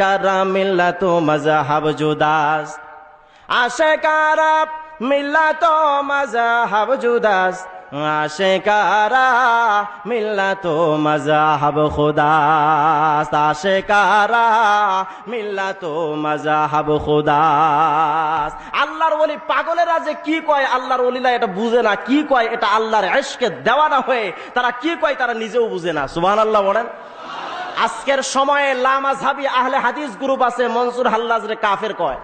কারা মিল্লাত মাযহাব জুদাস, আশিকারা মিল্লাত মাযহাব জুদাস, আশিকারা মিল্লাত মাযহাব খুদাস, আশিকারা মিল্লাত মাযহাব খুদাস। আল্লাহর ওলি পাগলেরা যে কি কয়, আল্লাহর ওলিরা এটা বুঝে না কি কয়, এটা আল্লাহর ইশকে দেওয়ানা হয়ে তারা কি কয় তারা নিজেও বুঝে না। সুবহানাল্লাহ বলেন। আজকের সময়ে লামাযহাবী আহলে হাদিস গ্রুপ আছে, মনসুর হাল্লাজরে কাফের কয়,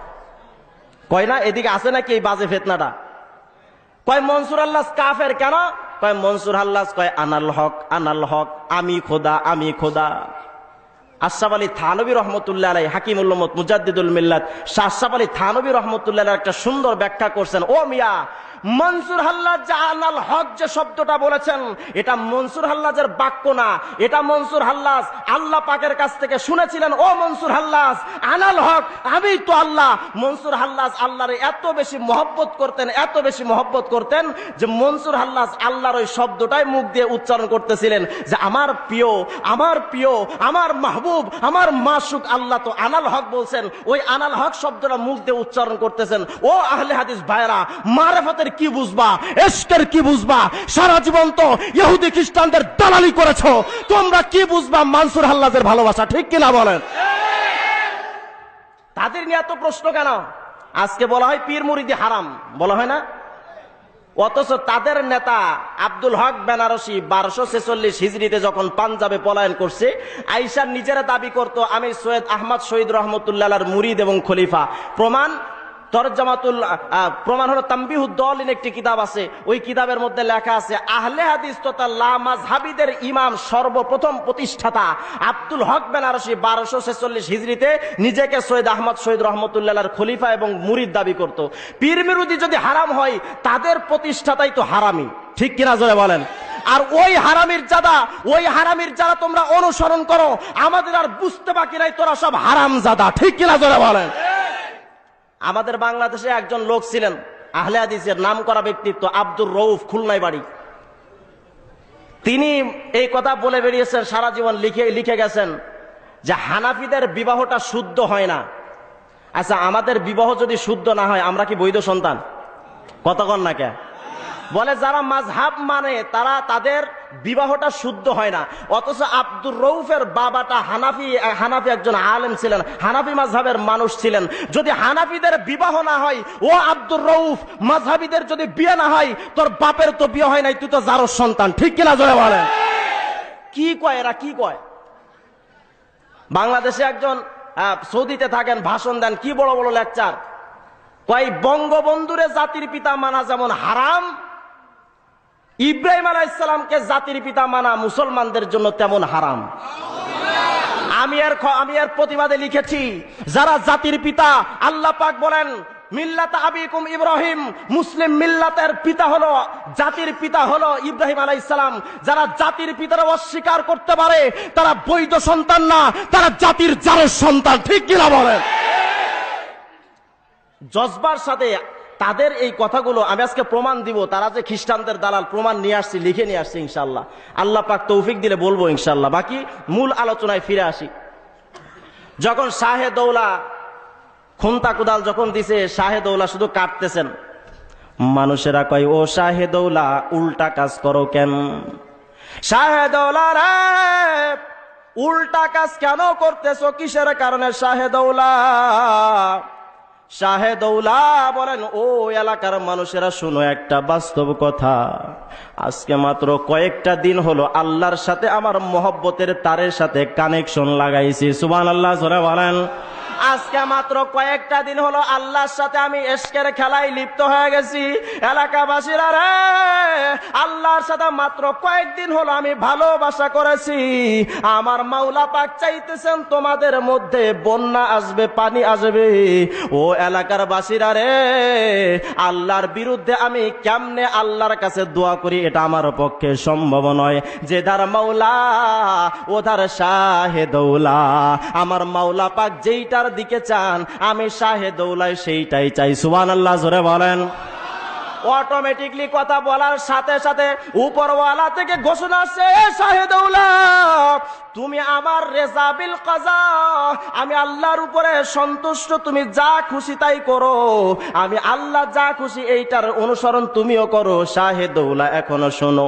কয় না? এদিকে আছে নাকি এই বাজে ফিতনাটা? কয় মনসুর হাল্লাজ কাফের কেন? কয় মনসুর হাল্লাজ কয় আনাল হক, আনাল হক, আমি খোদা, আমি খোদা। আশরাফ আলী থানভী রহমতুল্লাহ আলাইহি, হাকিমুল উম্মত মুজাদ্দিদুল মিল্লাত শাহ আশরাফ আলী থানভী রহমতুল্লাহ আলাইহি একটা সুন্দর ব্যাখ্যা করছেন। ও মিয়া, মনসুর হাল্লাজ যে আনাল হক যে শব্দটা বলেছেন, এটা মনসুর হাল্লাজের বাক্য না, এটা মনসুর হাল্লাজ আল্লাহ পাকের কাছ থেকে শুনেছিলেন। ও মনসুর হাল্লাজ, আনাল হক, আমি তো আল্লাহ। মনসুর হাল্লাজ আল্লাহর এত বেশি মহব্বত করতেন, এত বেশি মহব্বত করতেন যে মনসুর হাল্লাজ আল্লাহর ওই শব্দটাই মুখ দিয়ে উচ্চারণ করতেছিলেন যে আমার প্রিয়, আমার প্রিয়, আমার মাহবুব, আমার মাশুক আল্লাহ তো আনাল হক বলছেন। ওই আনাল হক শব্দটা মুখ দিয়ে উচ্চারণ করতেছেন। ও আহলে হাদিস ভাইরা, মারিফাতের কি বুঝবা, ইশকের কি বুঝবা? সারা জীবন তো ইহুদি খ্রিস্টানদের দালালি করেছো, তোমরা কি বুঝবা মনসুর হাল্লাজের ভালোবাসা? ঠিক কিনা বলেন? তাদের নিয়ে এত প্রশ্ন কেন? আজকে বলা হয় পীর মুরিদি হারাম, বলা হয় না? অথচ তাদের নেতা আব্দুল হক বেনারসি 1246 হিজরিতে যখন পাঞ্জাবে পলায়ন করছে, আয়েশা নিজেরা দাবি করত আমি সৈয়দ আহমদ শহীদ রহমতুল্লাহ আলাইহির মুরিদ এবং খলিফা। প্রমাণ তরজামাতুল প্রমাণ হলো তানবিহুদ্দৌলিন একটি কিতাব আছে, ওই কিতাবের মধ্যে লেখা আছে আহলে হাদিস তথা লামাযহাবীদের ইমাম সর্বপ্রথম প্রতিষ্ঠাতা আব্দুল হক বেনারসি 1246 হিজরিতে নিজেকে সৈয়দ আহমদ শহীদ রহমতুল্লাহ আলাইহির খলিফা এবং মুরিদ দাবি করত। পীর মুরিদি যদি হারাম হয়, তাদের প্রতিষ্ঠাতাই তো হারামি। ঠিক কিনা জোরে বলেন? আর ওই হারামির জাদা, ওই হারামির যারা তোমরা অনুসরণ করো, আমাদের আর বুঝতে বাকি নাই তোরা সব হারাম জাদা। ঠিক কিনা জোরে বলেন? আমাদের বাংলাদেশে একজন লোক ছিলেন আহলে হাদিসের নাম করা ব্যক্তিত্ব, আব্দুর রউফ, খুলনায় বাড়ি। তিনি এই কথা বলে বেরিয়েছেন, সারা জীবন লিখে গেছেন যে হানাফিদের বিবাহটা শুদ্ধ হয় না। আচ্ছা, আমাদের বিবাহ যদি শুদ্ধ না হয়, আমরা কি বৈধ সন্তান? কতক্ষণ না কে বলে যারা মাযহাব মানে তারা, তাদের বিবাহটা শুদ্ধ হয় না। অথচ আব্দুর রউফের বাবাটা হানাফি একজন আলেম ছিলেন, হানাফি মাযহাবের মানুষ ছিলেন। যদি হানাফিদের বিবাহ না হয়, ও আব্দুর রউফ, মাযহাবিদের যদি বিয়ে না হয়, তোর বাপের তো বিয়ে হয় নাই, তুই তো জারোর সন্তান। ঠিক কিনা জোরে বলেন? কি কয় এরা, কি কয়? বাংলাদেশে একজন সৌদিতে থাকেন, ভাষণ দেন, কি বড় বড় লেকচার। কয় বঙ্গবন্ধুরে জাতির পিতা মানা যেমন হারাম, ইব্রাহিম আলাইহিস সালামকে জাতির পিতা মানা মুসলমানদের জন্য তেমন হারাম। আমি এর প্রতিবাদে লিখেছি, যারা জাতির পিতা, আল্লাহ পাক বলেন মিল্লাত আবিকুম ইব্রাহিম, মুসলিম মিল্লাতের পিতা হলো, জাতির পিতা হলো ইব্রাহিম আলাইহিস সালাম। যারা জাতির পিতার অস্বীকার করতে পারে, তারা বৈধ সন্তান না, তারা জাতির জারজ সন্তান। ঠিক কিনা বলেন? জজবার সাথে তাদের এই কথাগুলো আমি আজকে প্রমাণ দিব। তারা যে খ্রিস্টানদের দালাল, প্রমাণ নিয়ে আসছি, লিখে নিয়ে আসছি ইনশাল্লাহ। আল্লাহ পাক তৌফিক দিলে বলবো ইনশাল্লাহ। বাকি মূল আলোচনায় ফিরে আসি। যখন শাহে দৌলা খুন্তা কুদাল যখন দিছে, শাহে দৌলা শুধু কাটতেছেন। মানুষেরা কয় ও শাহে দৌলা উল্টা কাজ করো কেন? শাহে দৌলা রে, উল্টা কাজ কেন করতেছো? কিসের কারণে শাহে দৌলা? শাহে দৌলা বলেন ও এলাকার মানুষেরা শুনো একটা বাস্তব কথা। আজকে মাত্র কয়েকটা দিন হলো আল্লাহর সাথে আমার মহব্বতের তারের সাথে কানেকশন লাগাইছি। সুবহানাল্লাহ জোরে বলেন। আজকে মাত্র কয়েকটা দিন হলো আল্লাহর সাথে আমি ইশকের খেলায় লিপ্ত হয়ে গেছি। এলাকাবাসীরা রে, আল্লাহর সাথে মাত্র কয়েকদিন হলো আমি ভালোবাসা করেছি। আমার মাওলা পাক চাইতেছেন তোমাদের মধ্যে বন্যা আসবে, পানি আসবে। ও এলাকার বাসীরা রে, আল্লাহর বিরুদ্ধে আমি কেমনে আল্লাহর কাছে দোয়া করি এটা আমার পক্ষে সম্ভব নয়। যে ধার মাওলা ও ধার শাহে দৌলা। আমার মাওলা পাক যেইটার দিকে চান, আমি শাহে দৌলায় সেইটাই চাই। সুবহানাল্লাহ জোরে বলেন। অটোমেটিকলি কথা বলার সাথে সাথে উপরওয়ালা থেকে ঘোষণা আসছে, শাহে দৌলা তুমি আমার রেজা বিল কাজা, আমি আল্লাহর উপরে সন্তুষ্ট, তুমি যা খুশি তাই করো, আমি আল্লাহ যা খুশি এইটার অনুসরণ তুমিও করো। শাহে দৌলা এখনো শোনো,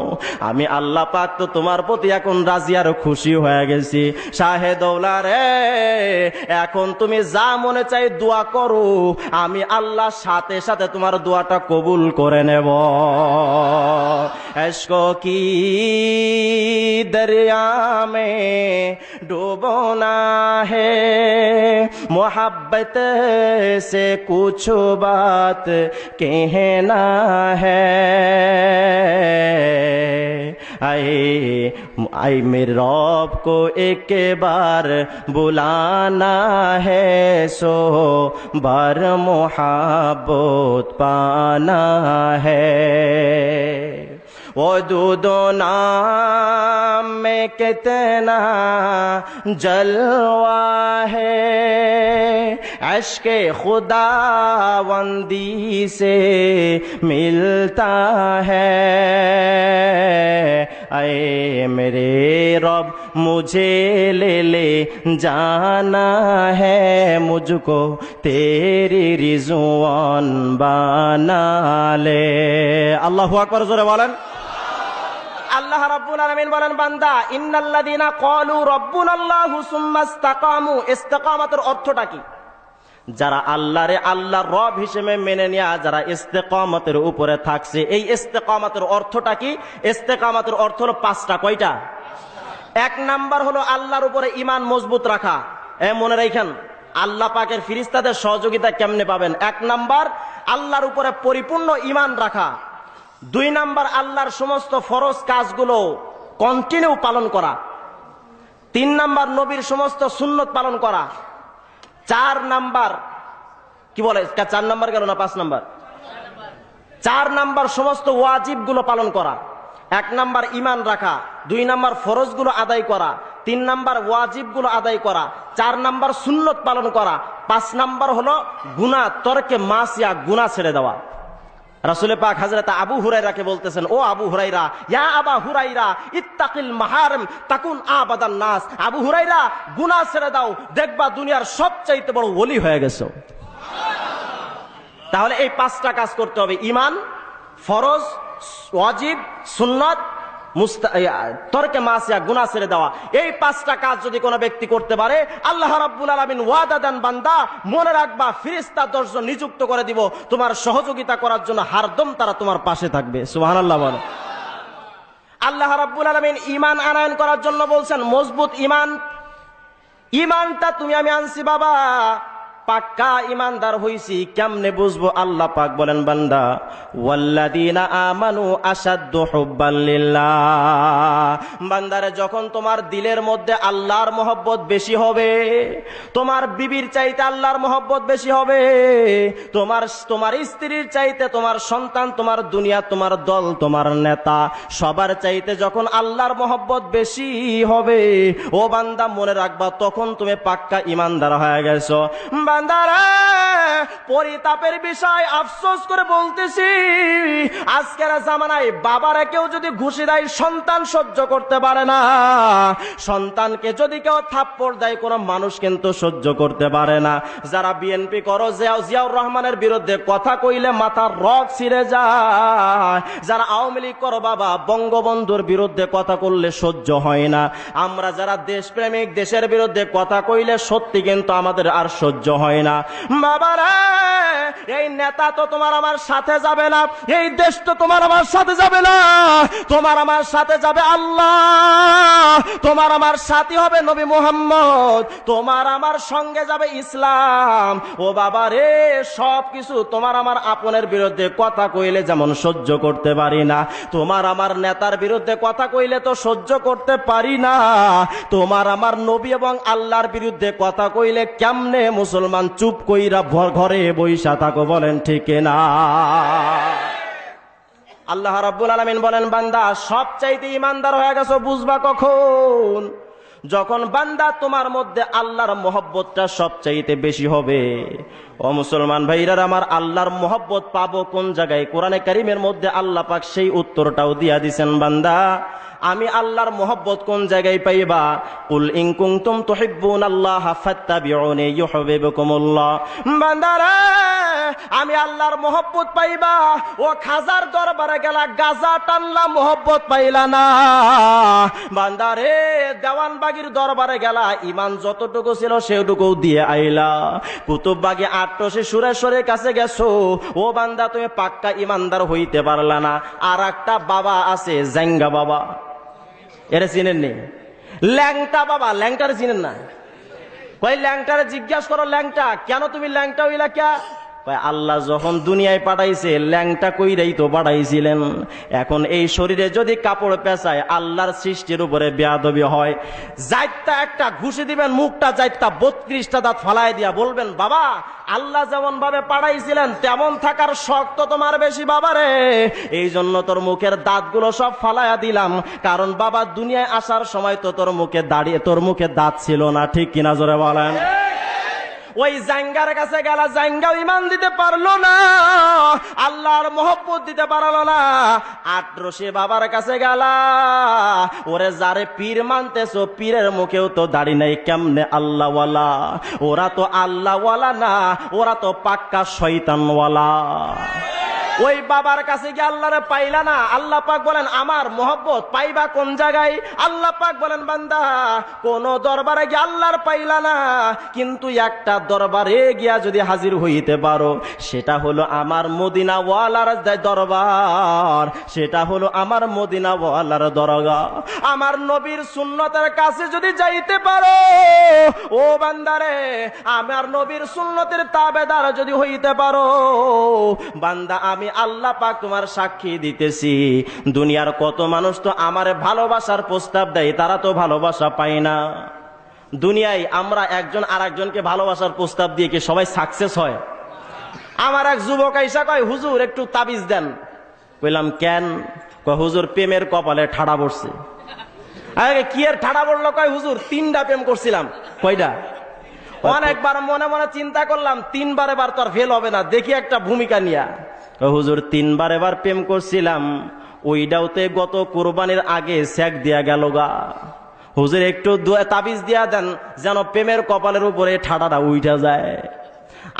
আমি আল্লাহ পাক তো তোমার প্রতি এখন রাজি আর খুশি হয়ে গেছি। শাহে দৌলা রে, এখন তুমি যা মনে চাই দোয়া করো, আমি আল্লাহ সাথে সাথে তোমার দোয়াটা কবুল করে নেব। ইশক কি দরিয়া মে ডুবো না হে, মোহব্বত से कुछ बात कहना है, आए मेरे रब को एक बार बुलाना है, सो बार मोहब्बत पाना है। वो दूधो नाम में कितना जलवा है, अश्के खुदावंदी से मिलता है। ऐ मेरे रब मुझे ले ले जाना है, मुझको तेरी रिज़वान बना ले। अल्लाहु আকবার, জোরে বলেন। আল্লাহ রাব্বুল আলামিন বলেন, বান্দা ইন্নাল্লাযীনা ক্বালু রাব্বুনাল্লাহু সুম্মা ইসতাকামু, ইস্তেকামাতের অর্থটা কি? যারা আল্লাহরে আল্লাহর রব হিসেবে মেনে নেয়া, যারা ইস্তেকামতের উপরে থাকছে। এই ইস্তেকামতের অর্থটা কি? ইস্তেকামতের অর্থ হলো পাঁচটা। কয়টা? এক নাম্বার হলো আল্লাহর উপরে ঈমান মজবুত রাখা। মনে রাখেন, আল্লাহ পাকের ফেরেশতাদের সহযোগিতা কেমনে পাবেন? এক নাম্বার আল্লাহর উপরে পরিপূর্ণ ঈমান রাখা। দুই নাম্বার আল্লাহর সমস্ত ফরজ কাজগুলো কন্টিনিউ পালন করা। তিন নাম্বার নবীর সমস্ত সুন্নত পালন করা। চার নাম্বার কি বলে, চার নাম্বার গেল না, পাঁচ নাম্বার? চার নাম্বার সমস্ত ওয়াজিব গুলো পালন করা। এক নাম্বার ঈমান রাখা, দুই নাম্বার ফরজ গুলো আদায় করা, তিন নাম্বার ওয়াজিব গুলো আদায় করা, চার নাম্বার সুন্নত পালন করা, পাঁচ নাম্বার হলো গুনাহ, তরকে মাসিয়া, গুনাহ ছেড়ে দেওয়া। রাসূল পাক হযরত আবু হুরায়রাকে বলতেছেন, ও আবু হুরায়রা, ইয়া আবা হুরায়রা ইত্তাকিল মাহারিম তাকুন আবাদান নাস। আবু হুরায়রা, গুনাহ ছেড়ে দাও, দেখবা দুনিয়ার সবচাইতে বড় ওলি হয়ে গেছো। তাহলে এই পাঁচটা কাজ করতে হবে: ঈমান, ফরজ, ওয়াজিব, সুন্নাত, তরকে মাসিয়া, গুনাহ ছেড়ে দেওয়া। এই পাঁচটা কাজ যদি কোনো ব্যক্তি করতে পারে, আল্লাহ রাব্বুল আলামিন ওয়াদা দেন, বান্দা মনে রাখবা ফেরেশতা 10 জন নিযুক্ত করে দিব তোমার সহযোগিতা করার জন্য, হরদম তারা তোমার পাশে থাকবে। সুবহানাল্লাহ বলো। আল্লাহ রাব্বুল আলামিন ঈমান আনয়ন করার জন্য বলছেন মজবুত ঈমান। ঈমানটা তুমি আমি আনছি বাবা, পাক্কা ইমানদার হইছি, কেমনে বুঝবো? আল্লাহ পাক বলেন, বান্দা ওয়াল্লাযীনা আমানু আশাদ্দু হুব্বান লিল্লাহ। বান্দারে, যখন তোমার দিলের মধ্যে আল্লাহর মহব্বত বেশি হবে, তোমার বিবির চাইতে আল্লাহর মহব্বত বেশি হবে, তোমার স্ত্রীর চাইতে তোমার সন্তান, তোমার দুনিয়া, তোমার দল, তোমার নেতা, সবার চাইতে যখন আল্লাহর মহব্বত বেশি হবে, ও বান্দা মনে রাখবা তখন তুমি পাক্কা ইমানদার হয়ে গেছো। বান্দারা, পরিতাপের বিষয়, আফসোস করে বলতেছি, আজকের জামানায় বাবারা কেউ যদি ঘুষি দেয় সন্তান সহ্য করতে পারে না, সন্তানকে যদি কেউ থাপ্পড় দেয় কোনো মানুষ কিন্তু সহ্য করতে পারে না। যারা বিএনপি করো, জিয়াউর রহমানের বিরুদ্ধে কথা কইলে মাথার রগ ছিঁড়ে যায়। যারা আওয়ামী লীগ করো বাবা, বঙ্গবন্ধুর বিরুদ্ধে কথা করলে সহ্য হয় না। আমরা যারা দেশপ্রেমিক, দেশের বিরুদ্ধে কথা কইলে সত্যি কিন্তু আমাদের আর সহ্য হয় না। বাবারা, এই নেতা তো তোমার আমার সাথে যাবে না, এই দেশ তো তোমার আমার সাথে যাবে না, তোমার আমার সাথে যাবে আল্লাহ, তোমার আমার সাথী হবে নবী মুহাম্মদ, তোমার আমার সঙ্গে যাবে ইসলাম। ও বাবা রে, সব কিছু তোমার আমার আপনের বিরুদ্ধে কথা কইলে যেমন সহ্য করতে পারি না, তোমার আমার নেতার বিরুদ্ধে কথা কইলে তো সহ্য করতে পারি না, তোমার আমার নবী এবং আল্লাহর বিরুদ্ধে কথা কইলে কেমনে মুসলমান চুপ কইরা ঘরে বইসা থাকো? বলেন ঠিক না? আল্লাহ রাব্বুল আলামিন বলেন, বান্দা সবচাইতে ইমানদার হয়ে গেছো বুঝবা কখন? যখন বান্দা তোমার মধ্যে আল্লাহর মহব্বতটা সবচাইতে বেশি হবে, ও মুসলমান ভাইরা আমার, আল্লাহর মহব্বত পাবো কোন জায়গায়? কোরআনে কারীমের মধ্যে আল্লাহ পাক সেই উত্তরটাও দিয়া দিছেন, বান্দা আমি আল্লাহর মহব্বত কোন জায়গায় পাইবা? কুল ইন কুনতুম তুহিব্বুনাল্লাহা ফাত্তাবিউনি ইউহিব্বুকুমুল্লাহ। বান্দারা আমি আল্লাহর মহব্বত পাইবা ও খাজার দরবারে গেলা গাজা টানলা মহব্বত পাইলা না। বান্দারে দেওয়ানবাগির দরবারে গেলা ইমান যতটুকু ছিল সেটুকু দিয়ে আইলা। কুতুববাগি আট্টসে সুরেশ্বরের কাছে গেছো, ও বান্দা তুমি পাক্কা ইমানদার হইতে পারলা না। আর একটা বাবা আছে জাঙ্গা বাবা, এরা চিনেন নি? ল্যাংটা বাবা, ল্যাংটারে চিনেন না? কই ল্যাংটারে জিজ্ঞাসা করো, ল্যাংটা কেন তুমি ল্যাংটা হইলা কে? আল্লাহ যখন দুনিয়ায় পাঠাইছে ল্যাংটা কইরাই তো পাঠাইছিলেন। এখন এই শরীরে যদি কাপড় পেঁচায় আল্লাহর সৃষ্টির উপরে বেয়াদবি হয়, যাইতা একটা ঘুষি দিবেন, মুখটা যাইতা 32টা দাঁত ফালাই দিয়া বলবেন, বাবা আল্লাহ যেমন ভাবে পাঠাইছিলেন তেমন থাকার শখ তো তোমার বেশি বাবা রে, এই জন্য তোর মুখের দাঁতগুলো সব ফালাইয়া দিলাম। কারণ বাবা দুনিয়ায় আসার সময় তো তোর মুখে দাঁড়িয়ে তোর মুখে দাঁত ছিল না, ঠিক কিনা জোরে বলেন? ওই জাঙ্গার কাছে গেলা, জাঙ্গাও ইমান দিতে পারলো না, আল্লাহর মহব্বত দিতে পারলো না। আট্রসি বাবার কাছে গেলা, ওরে যারে পীর মানতেছো পীরের মুখেও তো দাড়ি নাই, কেমনে আল্লাহওয়ালা? ওরা তো আল্লাহওয়ালা না, ওরা তো পাক্কা শয়তানওয়ালা। ওই বাবার কাছে গিয়ে আল্লাহরে পাইলা না। আল্লাহ পাক বলেন আমার মহব্বত পাইবা কোন জায়গায়? আল্লাহ পাক বলেন বান্দা কোন দরবারে গিয়ে আল্লাহর পাইলা না, কিন্তু একটা দরবারে গিয়া যদি হাজির হইতে পারো, সেটা হলো আমার মদিনাওয়ালার দরবার, সেটা হলো আমার মদিনাওয়ালার দরগা। আমার নবীর সুন্নতের কাছে যদি যাইতে পারো, ও বান্দারে আমার নবীর সুন্নতের তাবেদার যদি হইতে পারো, বান্দা আমি আল্লাহ পাক তোমার সাক্ষী দিতেছি, দুনিয়ার কত মানুষ তো আমার ভালোবাসার প্রস্তাব দেয়, তারা তো ভালোবাসা পায় না। দুনিয়ায় আমরা একজন আরেকজনকে ভালোবাসার প্রস্তাব দিয়ে কি সবাই সাকসেস হয়? আমার এক যুবক আইসা কয়, হুজুর একটু তাবিজ দেন। কইলাম কেন? কয় হুজুর প্রেমের কপালে ঠাড়া পড়ছে। আগে কি এর ঠাড়া পড়লো? কয় হুজুর 3টা প্রেম করছিলাম। কয়টা? অনেকবার মনে মনে চিন্তা করলাম 3বার এবার তো আর ফেল হবে না, দেখি একটা ভূমিকা নিয়া। হুজুর 3বার এবার প্রেম করছিলাম, ওইটাওতে গত কুরবানির আগে সেক দিয়া গেল গা। হুজুর একটু তাবিজ দিয়া দেন যেন প্রেমের কপালের উপরে ঠাডাটা উইঠা যায়।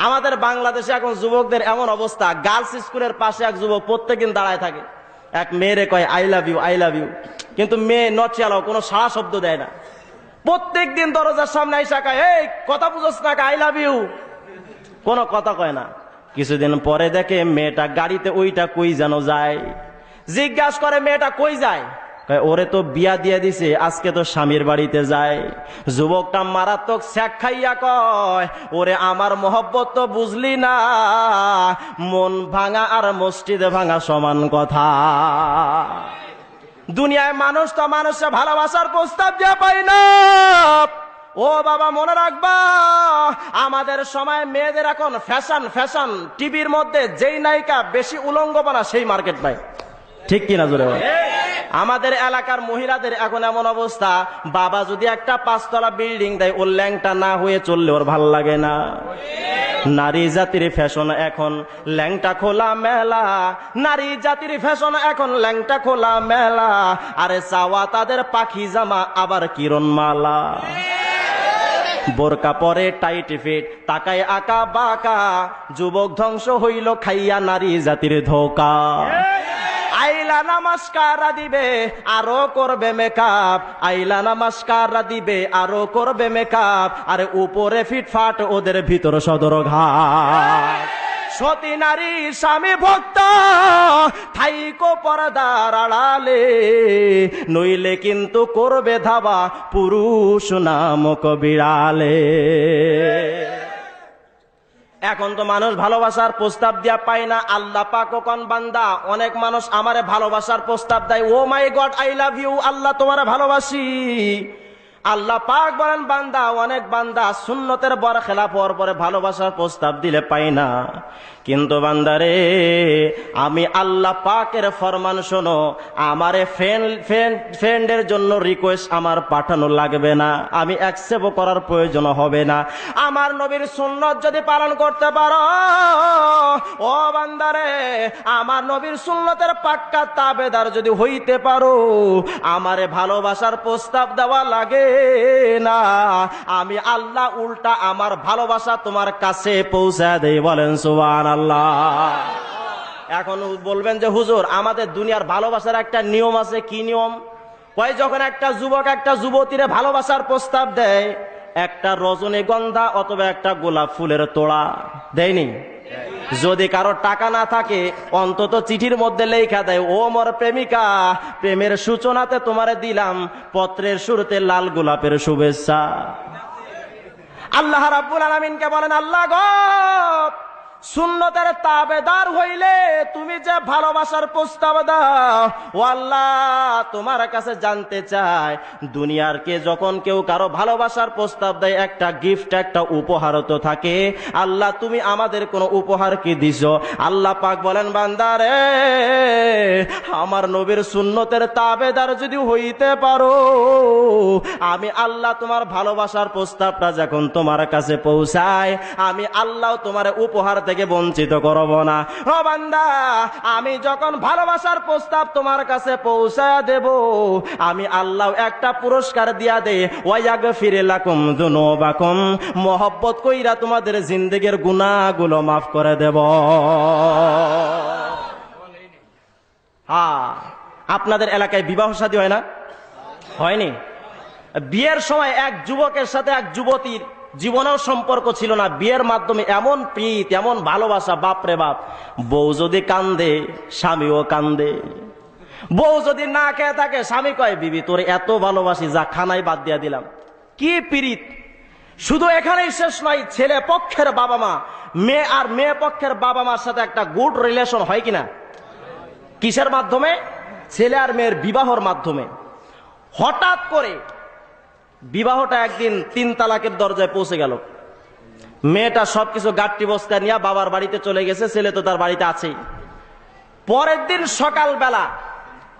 আমাদের বাংলাদেশে এখন যুবকদের এমন অবস্থা, গার্লস স্কুলের পাশে এক যুবক প্রত্যেকদিন দাঁড়ায় থাকে, এক মেয়েরে কয় I love you I love you, কিন্তু মেয়ে নচিয়ালাও কোনো সাড়া শব্দ দেয় না। প্রত্যেকদিন দরজার সামনে আইসা কয়, এই কথা বুঝোস না আই লাভ ইউ, কোনো কথা কয় না। কিছুদিন পরে দেখে মেয়েটা গাড়িতে ওইটা কই যেন যায়। জিজ্ঞাসা করে মেয়েটা কই যায়? ওরে তো বিয়া দিয়ে দিছে, আজকে তো স্বামীর বাড়িতে যায়। যুবকটা মারাত্মক স্যাক খাইয়া কয়, ওরে আমার মহব্বত তো বুঝলি না, মন ভাঙা আর মসজিদে ভাঙা সমান কথা। দুনিয়ায় মানুষ তো মানুষের ভালোবাসার প্রস্তাব দিয়ে পায় না। ও বাবা মনে রাখবা, আমাদের সময় মেয়েদের এখন ফ্যাশন ফ্যাশন, টিভির মধ্যে যেই নায়িকা বেশি উলঙ্গ বানা সেই মার্কেট পায়, ঠিক কিনা জোরে? আমাদের এলাকার মহিলাদের এখন এমন অবস্থা, বাবা যদি একটা 5তলা বিল্ডিং দেয়, ওর ল্যাংটা না হয়ে চললে ওর ভাল লাগে না। নারী জাতির ফ্যাশন এখন ল্যাংটা খোলা মেলা, নারী জাতির ফ্যাশন এখন ল্যাংটা খোলা মেলা। আরে চাওয়া তাদের পাখি জামা আবার কিরণমালা, বোরকা পরে টাইট ফিট, তাকায় আকা বাকা, যুবক ধ্বংস হইল খাইয়া নারী জাতির ধোকা। আইলা নমস্কার দিবে আরো করবে মেকআপ, আইলা নমস্কার দিবে আরো করবে মেকআপ, আরে উপরে ফিটফাট ওদের ভিতর সদর ঘাট। সতী নারী স্বামী ভক্ত থাইকো পর্দার আড়ালে, নইলে কিন্তু করবে ধাবা পুরুষ নামক বিড়ালে। এখন তো মানুষ ভালোবাসার প্রস্তাব দিয়া পায় না। আল্লাহ পাক কোন বান্দা, অনেক মানুষ আমারে ভালোবাসার প্রস্তাব দেয়, ও মাই গড আই লাভ ইউ, আল্লাহ তোমারে ভালোবাসি। আল্লাহ পাক বলেন বান্দা, অনেক বান্দা সুন্নতের বরখেলাপ হওয়ার পরে ভালোবাসার প্রস্তাব দিলে পাই না। কিন্তু বান্দারে, আমি আল্লাহ পাকের ফরমান শোনো, আমারে ফ্রেন্ডের জন্য রিকোয়েস্ট আমার পাঠানো লাগবে না, আমি অ্যাকসেপ্ট করার প্রয়োজন হবে না। আমার নবীর সুন্নত যদি পালন করতে পারো ও বান্দারে, আমার নবীর সুন্নতের পাক্কা তাবেদার যদি হইতে পারো, আমারে ভালোবাসার প্রস্তাব দেওয়া লাগে না, আমি আল্লাহ উল্টা আমার ভালোবাসা তোমার কাছে পৌঁছে দেই। বলেন সুবহানাল্লাহ। এখন বলবেন যে হুজুর, আমাদের দুনিয়ার ভালোবাসার একটা নিয়ম আছে। কি নিয়ম? কয় যখন একটা যুবক একটা যুবতীরে ভালোবাসার প্রস্তাব দেয়, একটা রজনীগন্ধা অথবা একটা গোলাপ ফুলের তোড়া দেয়নি? যদি কারো টাকা না থাকে, অন্তত চিঠির মধ্যে লেখা দেয়, ও মোর প্রেমিকা, প্রেমের সূচনাতে তোমারে দিলাম পত্রের শুরুতে লাল গোলাপের শুভেচ্ছা। আল্লাহ রাব্বুল আলামিনকে বলেন, আল্লাহ গো, সুন্নতের তাবেদার হইলে তুমি যে ভালোবাসার প্রস্তাব দাও, ও আল্লাহ, তোমার কাছে জানতে চাই, দুনিয়ার কে যখন কেউ কারো ভালোবাসার প্রস্তাব দেয়, একটা গিফট, একটা উপহার তো থাকে। আল্লাহ, তুমি আমাদের কোন উপহার কি দিছো? আল্লাহ পাক বলেন, বান্দারে, আমার নবীর সুন্নতের তাবেদার যদি হইতে পারো, আমি আল্লাহ তোমার ভালোবাসার প্রস্তাবটা যখন তোমার কাছে পৌঁছায়, আমি আল্লাহ তোমার উপহার থেকে বঞ্চিত করব না। ও বান্দা, আমি যখন ভালোবাসার প্রস্তাব তোমার কাছে পৌঁছায় দেব, আমি আল্লাহ একটা পুরস্কার দিয়া দে, ওয়াগফির লাকুম যুনুবাকুম, মহব্বত কইরা তোমাদের জিন্দেগীর গুনাহগুলো মাফ করে দেব। হ্যাঁ, আপনাদের এলাকায় বিবাহ শাদী হয় না? হয়নি? বিয়ের সময় এক যুবকের সাথে এক যুবতীর জীবনেও সম্পর্ক ছিল না, বিয়ের মাধ্যমে এমন প্রীত, এমন ভালোবাসা, বাপরে বাপ। বউ যদি কান্দে, স্বামীও কান্দে। বউ যদি না খেয়ে থাকে, স্বামী কয়, বিবি তোর এত ভালোবাসি, যা খানাই বাদ দিয়া দিলাম। কি প্রীত! শুধু এখানেই শেষ নয়, ছেলে পক্ষের বাবা মা মেয়ে আর মেয়ে পক্ষের বাবা মার সাথে একটা গুড রিলেশন হয় কিনা? কিসের মাধ্যমে? ছেলে আর মেয়ের বিবাহর মাধ্যমে। হঠাৎ করে বিবাহটা একদিন 3 তালাকের দরজায় পৌঁছে গেল। মেয়েটা সবকিছু গাট্টি বস্তা নিয়ে বাবার বাড়িতে চলে গেছে, ছেলে তো তার বাড়িতে আছেই। পরের দিন সকালবেলা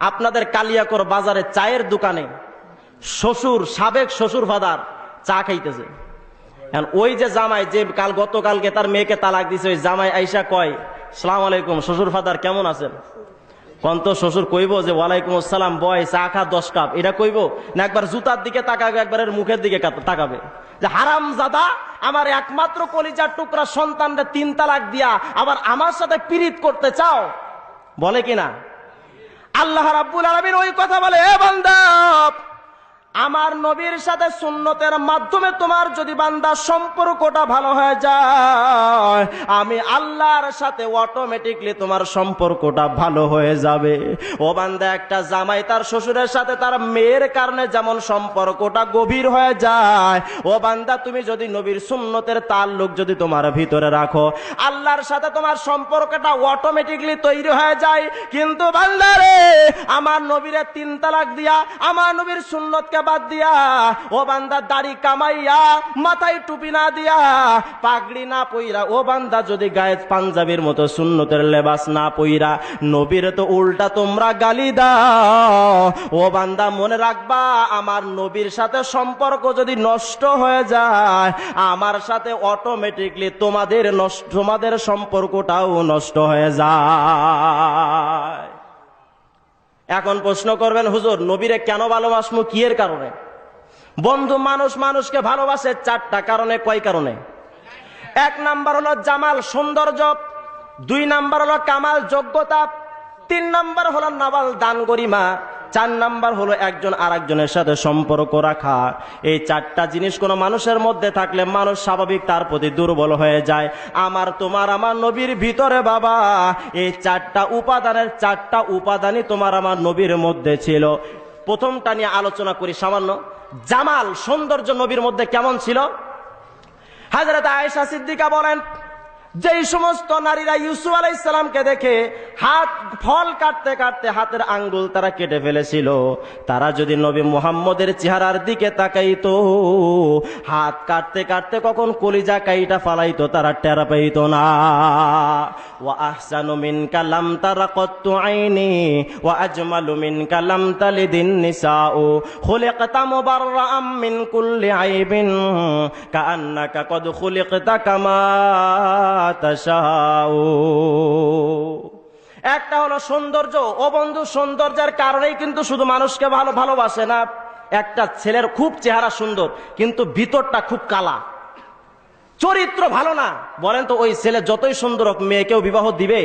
আপনাদের কালিয়াকর বাজারে চায়ের দোকানে শ্বশুর, সাবেক শ্বশুর ফাদার চা খাইতেছে। ওই যে জামাই, যে গতকালকে তার মেয়েকে তালাক দিছে, ওই জামাই আইসা কয়, সালাম আলাইকুম শ্বশুর ফাদার, কেমন আছেন? কন্ত শ্বশুর কইব যে ওয়ালাইকুম আসসালাম, বয় চা খা 10 কাপ, এটা কইব না একবার জুতার দিকে তাকাবে, একবার মুখের দিকে তাকাবে যে হারাম জাদা, আমার একমাত্র কলিজার টুকরা সন্তানরে 3 তালাক দিয়া আবার আমার সাথে পীড়িত করতে চাও? বলে কিনা? আল্লাহ রাব্বুল আলামিন ওই কথা বলে, এ বান্দা, আমার নবীর সাথে সুন্নতের মাধ্যমে তোমার যদি বান্দা সম্পর্কটা ভালো হয়ে যায়, আমি আল্লাহর সাথে অটোমেটিকলি তোমার সম্পর্কটা ভালো হয়ে যাবে। ও বান্দা, একটা জামাই তার শ্বশুরের সাথে তার মেয়ের কারণে যেমন সম্পর্কটা গভীর হয়ে যায়, ও বান্দা, তুমি যদি নবীর সুন্নতের তাল্লুক যদি তোমার ভিতরে রাখো, আল্লাহর সাথে তোমার সম্পর্কটা অটোমেটিকলি তৈরি হয়ে যায়। কিন্তু বান্দারে, আমার নবীরে 3 তালাক দিয়া, আমার নবীর সুন্নতকে বাদ দিয়া, ও বান্দা, দাড়ি কামাইয়া, মাথায় টুপি না দিয়া, পাগড়ি না পইরা, ও বান্দা, যদি গায়ে পাঞ্জাবির মতো সুন্নতের লেবাস না পইরা, নবীর তো উল্টা তোমরা গালি দাও, ও বান্দা, মনে রাখবা, আমার নবীর সাথে সম্পর্ক যদি নষ্ট হয়ে যায়, আমার সাথে অটোমেটিকলি তোমাদের সম্পর্কটাও নষ্ট হয়ে যায়। এখন প্রশ্ন করবেন, হুজুর, নবীরে কেন ভালোবাসমু, কি এর কারণে? বন্ধু, মানুষকে ভালোবাসে 4টা কারণে। কয় কারণে? 1 নাম্বার হলো জামাল, সৌন্দর্য। 2 নাম্বার হলো কামাল, যোগ্যতা। 3 নাম্বার হলো নাবাল, দান গরিমা। 4 নাম্বার হলো একজন আরেকজনের সাথে সম্পর্ক রাখা। এই 4টা জিনিস কোন মানুষের মধ্যে থাকলে মানুষ স্বাভাবিক তার প্রতি দুর্বল হয়ে যায়। আমার নবীর ভিতরে বাবা এই 4টা উপাদানই তোমার আমার নবীর মধ্যে ছিল। প্রথমটা নিয়ে আলোচনা করি সামান্য। জামাল, সৌন্দর্য নবীর মধ্যে কেমন ছিল? হযরত আয়েশা সিদ্দিকা বলেন, যেই সমস্ত নারীরা ইউসুফ আলাইহিস সালামকে দেখে হাত ফল কাটতে কাটতে হাতের আঙ্গুল তারা কেটে ফেলেছিল, তারা যদি নবী মুহাম্মদের চেহারার দিকে তাকাইতো, হাত কাটতে কাটতে কখন কলিজা কাইটা ফালাইতো তারা টের পাইতো না। ওয়া আহসানু মিনকা লাম তারা কত্তু আইনি ওয়া আজমালু মিনকা লাম তালিদিন নিসাউ খুলিকতা মুবাররাআম মিন কুল্লি আইবিন কাআন্নাকা কদ খুলিকতা কামা তাশাউ। একটা হলো সৌন্দর্য। ও বন্ধু, সৌন্দর্যের কারণেই কিন্তু শুধু মানুষকে ভালোবাসে না। একটা ছেলের খুব চেহারা সুন্দর কিন্তু ভিতরটা খুব কালা, চরিত্র ভালো না, বলেন তো ওই ছেলে যতই সুন্দর হোক মেয়েকেও বিবাহ দিবে?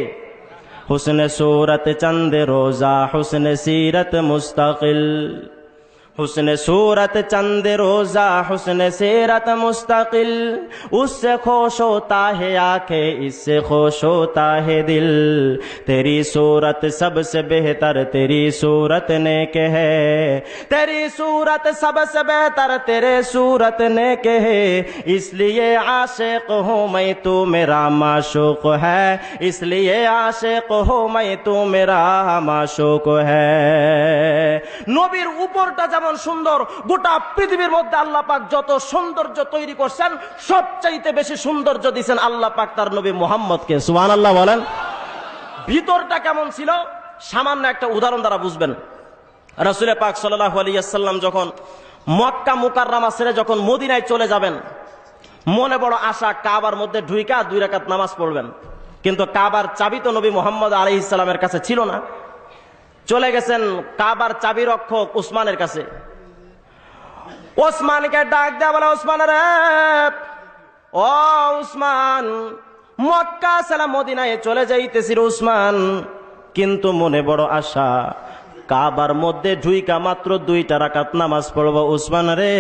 হুসনে সুরত চন্দে রোজা হুসনে সিরত মুস্তাকিল, हुस्न सूरत चंद रोजा हुस्न सीरत मुस्तकिल, उससे खुश होता है आंखें इससे खुश होता है दिल, तेरी सूरत सबसे बेहतर तेरी सूरत नेक है, तेरी सूरत सबसे बेहतर तेरे सूरत नेक है, इसलिए आशिक हूँ मैं तू मेरा माशूक है, इसलिए आशिक हूँ मैं तू मेरा माशूक है। নবীর উপরটা যেমন সুন্দর, গোটা পৃথিবীর মধ্যে আল্লাহ পাক যত সৌন্দর্য তৈরি করছেন সবচাইতে বেশি সৌন্দর্য দিয়েছেন আল্লাহ পাক তার নবী মুহাম্মদকে। সুবহানাল্লাহ বলেন। ভিতরটা কেমন ছিল সামান্য একটা উদাহরণ দ্বারা বুঝবেন। রাসূল পাক সাল্লাল্লাহু আলাইহি ওয়াসাল্লাম যখন মক্কা মুকাররমা ছেড়ে যখন মদিনায় চলে যাবেন, মনে বড় আশা কাবার মধ্যে ঢুইকা 2 রাকাত নামাজ পড়বেন, কিন্তু কাবার চাবি তো নবী মুহাম্মদ আলাইহিস সালামের কাছে ছিল না। চলে গেছেন কাবার চাবি রক্ষক উসমানের কাছে। ওসমানকে ডাক দেয়া বলে, ওসমান রে, ও উসমান, মক্কা ছেড়ে মদিনায় চলে যাইতেছি উসমান, কিন্তু মনে বড় আশা কাবার মধ্যে ঢুইকা মাত্র 2টা রাকাত নামাজ পড়ব। উসমান রে,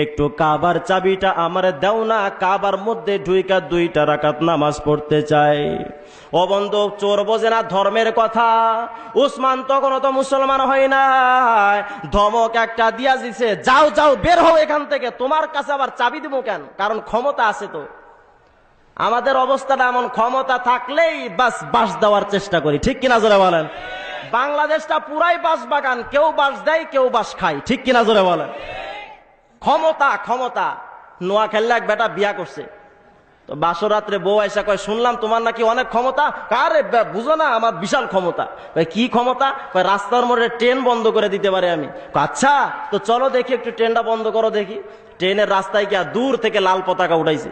একটু কাবার চাবিটা আমারে দাও না, কাবার মধ্যে ঢুইকা 2টা রাকাত নামাজ পড়তে চাই। ও বন্ধু, চোর বোঝে না ধর্মের কথা। উসমান তখনও তো মুসলমান হয় না, ধমক একটা দিয়া দিছে, যাও যাও বের হও এখান থেকে, তোমার কাছে আবার চাবি দিব কেন? কারণ ক্ষমতা আছে তো। আমাদের অবস্থাটা এমন, ক্ষমতা থাকলেই বাস বাস দেওয়ার চেষ্টা করি, ঠিক কিনা জোরে বলেন? বাংলাদেশটা পুরাই বাস বাগান, কেউ বাস দেয় কেউ বাস খায়, ঠিক কিনা জোরে বলেন? ক্ষমতা ক্ষমতা। নোয়াখালীর এক বেটা বিয়া করছে, তো বাসর রাত্রে বউ আইসা কয়, শুনলাম তোমার নাকি অনেক ক্ষমতা। আরে বুঝো না, আমার বিশাল ক্ষমতা। কি ক্ষমতা? রাস্তার মোড়ে ট্রেন বন্ধ করে দিতে পারে আমি। আচ্ছা, তো চলো দেখি একটু ট্রেনটা বন্ধ করো দেখি। ট্রেনের রাস্তায় গিয়া দূর থেকে লাল পতাকা উঠাইছে।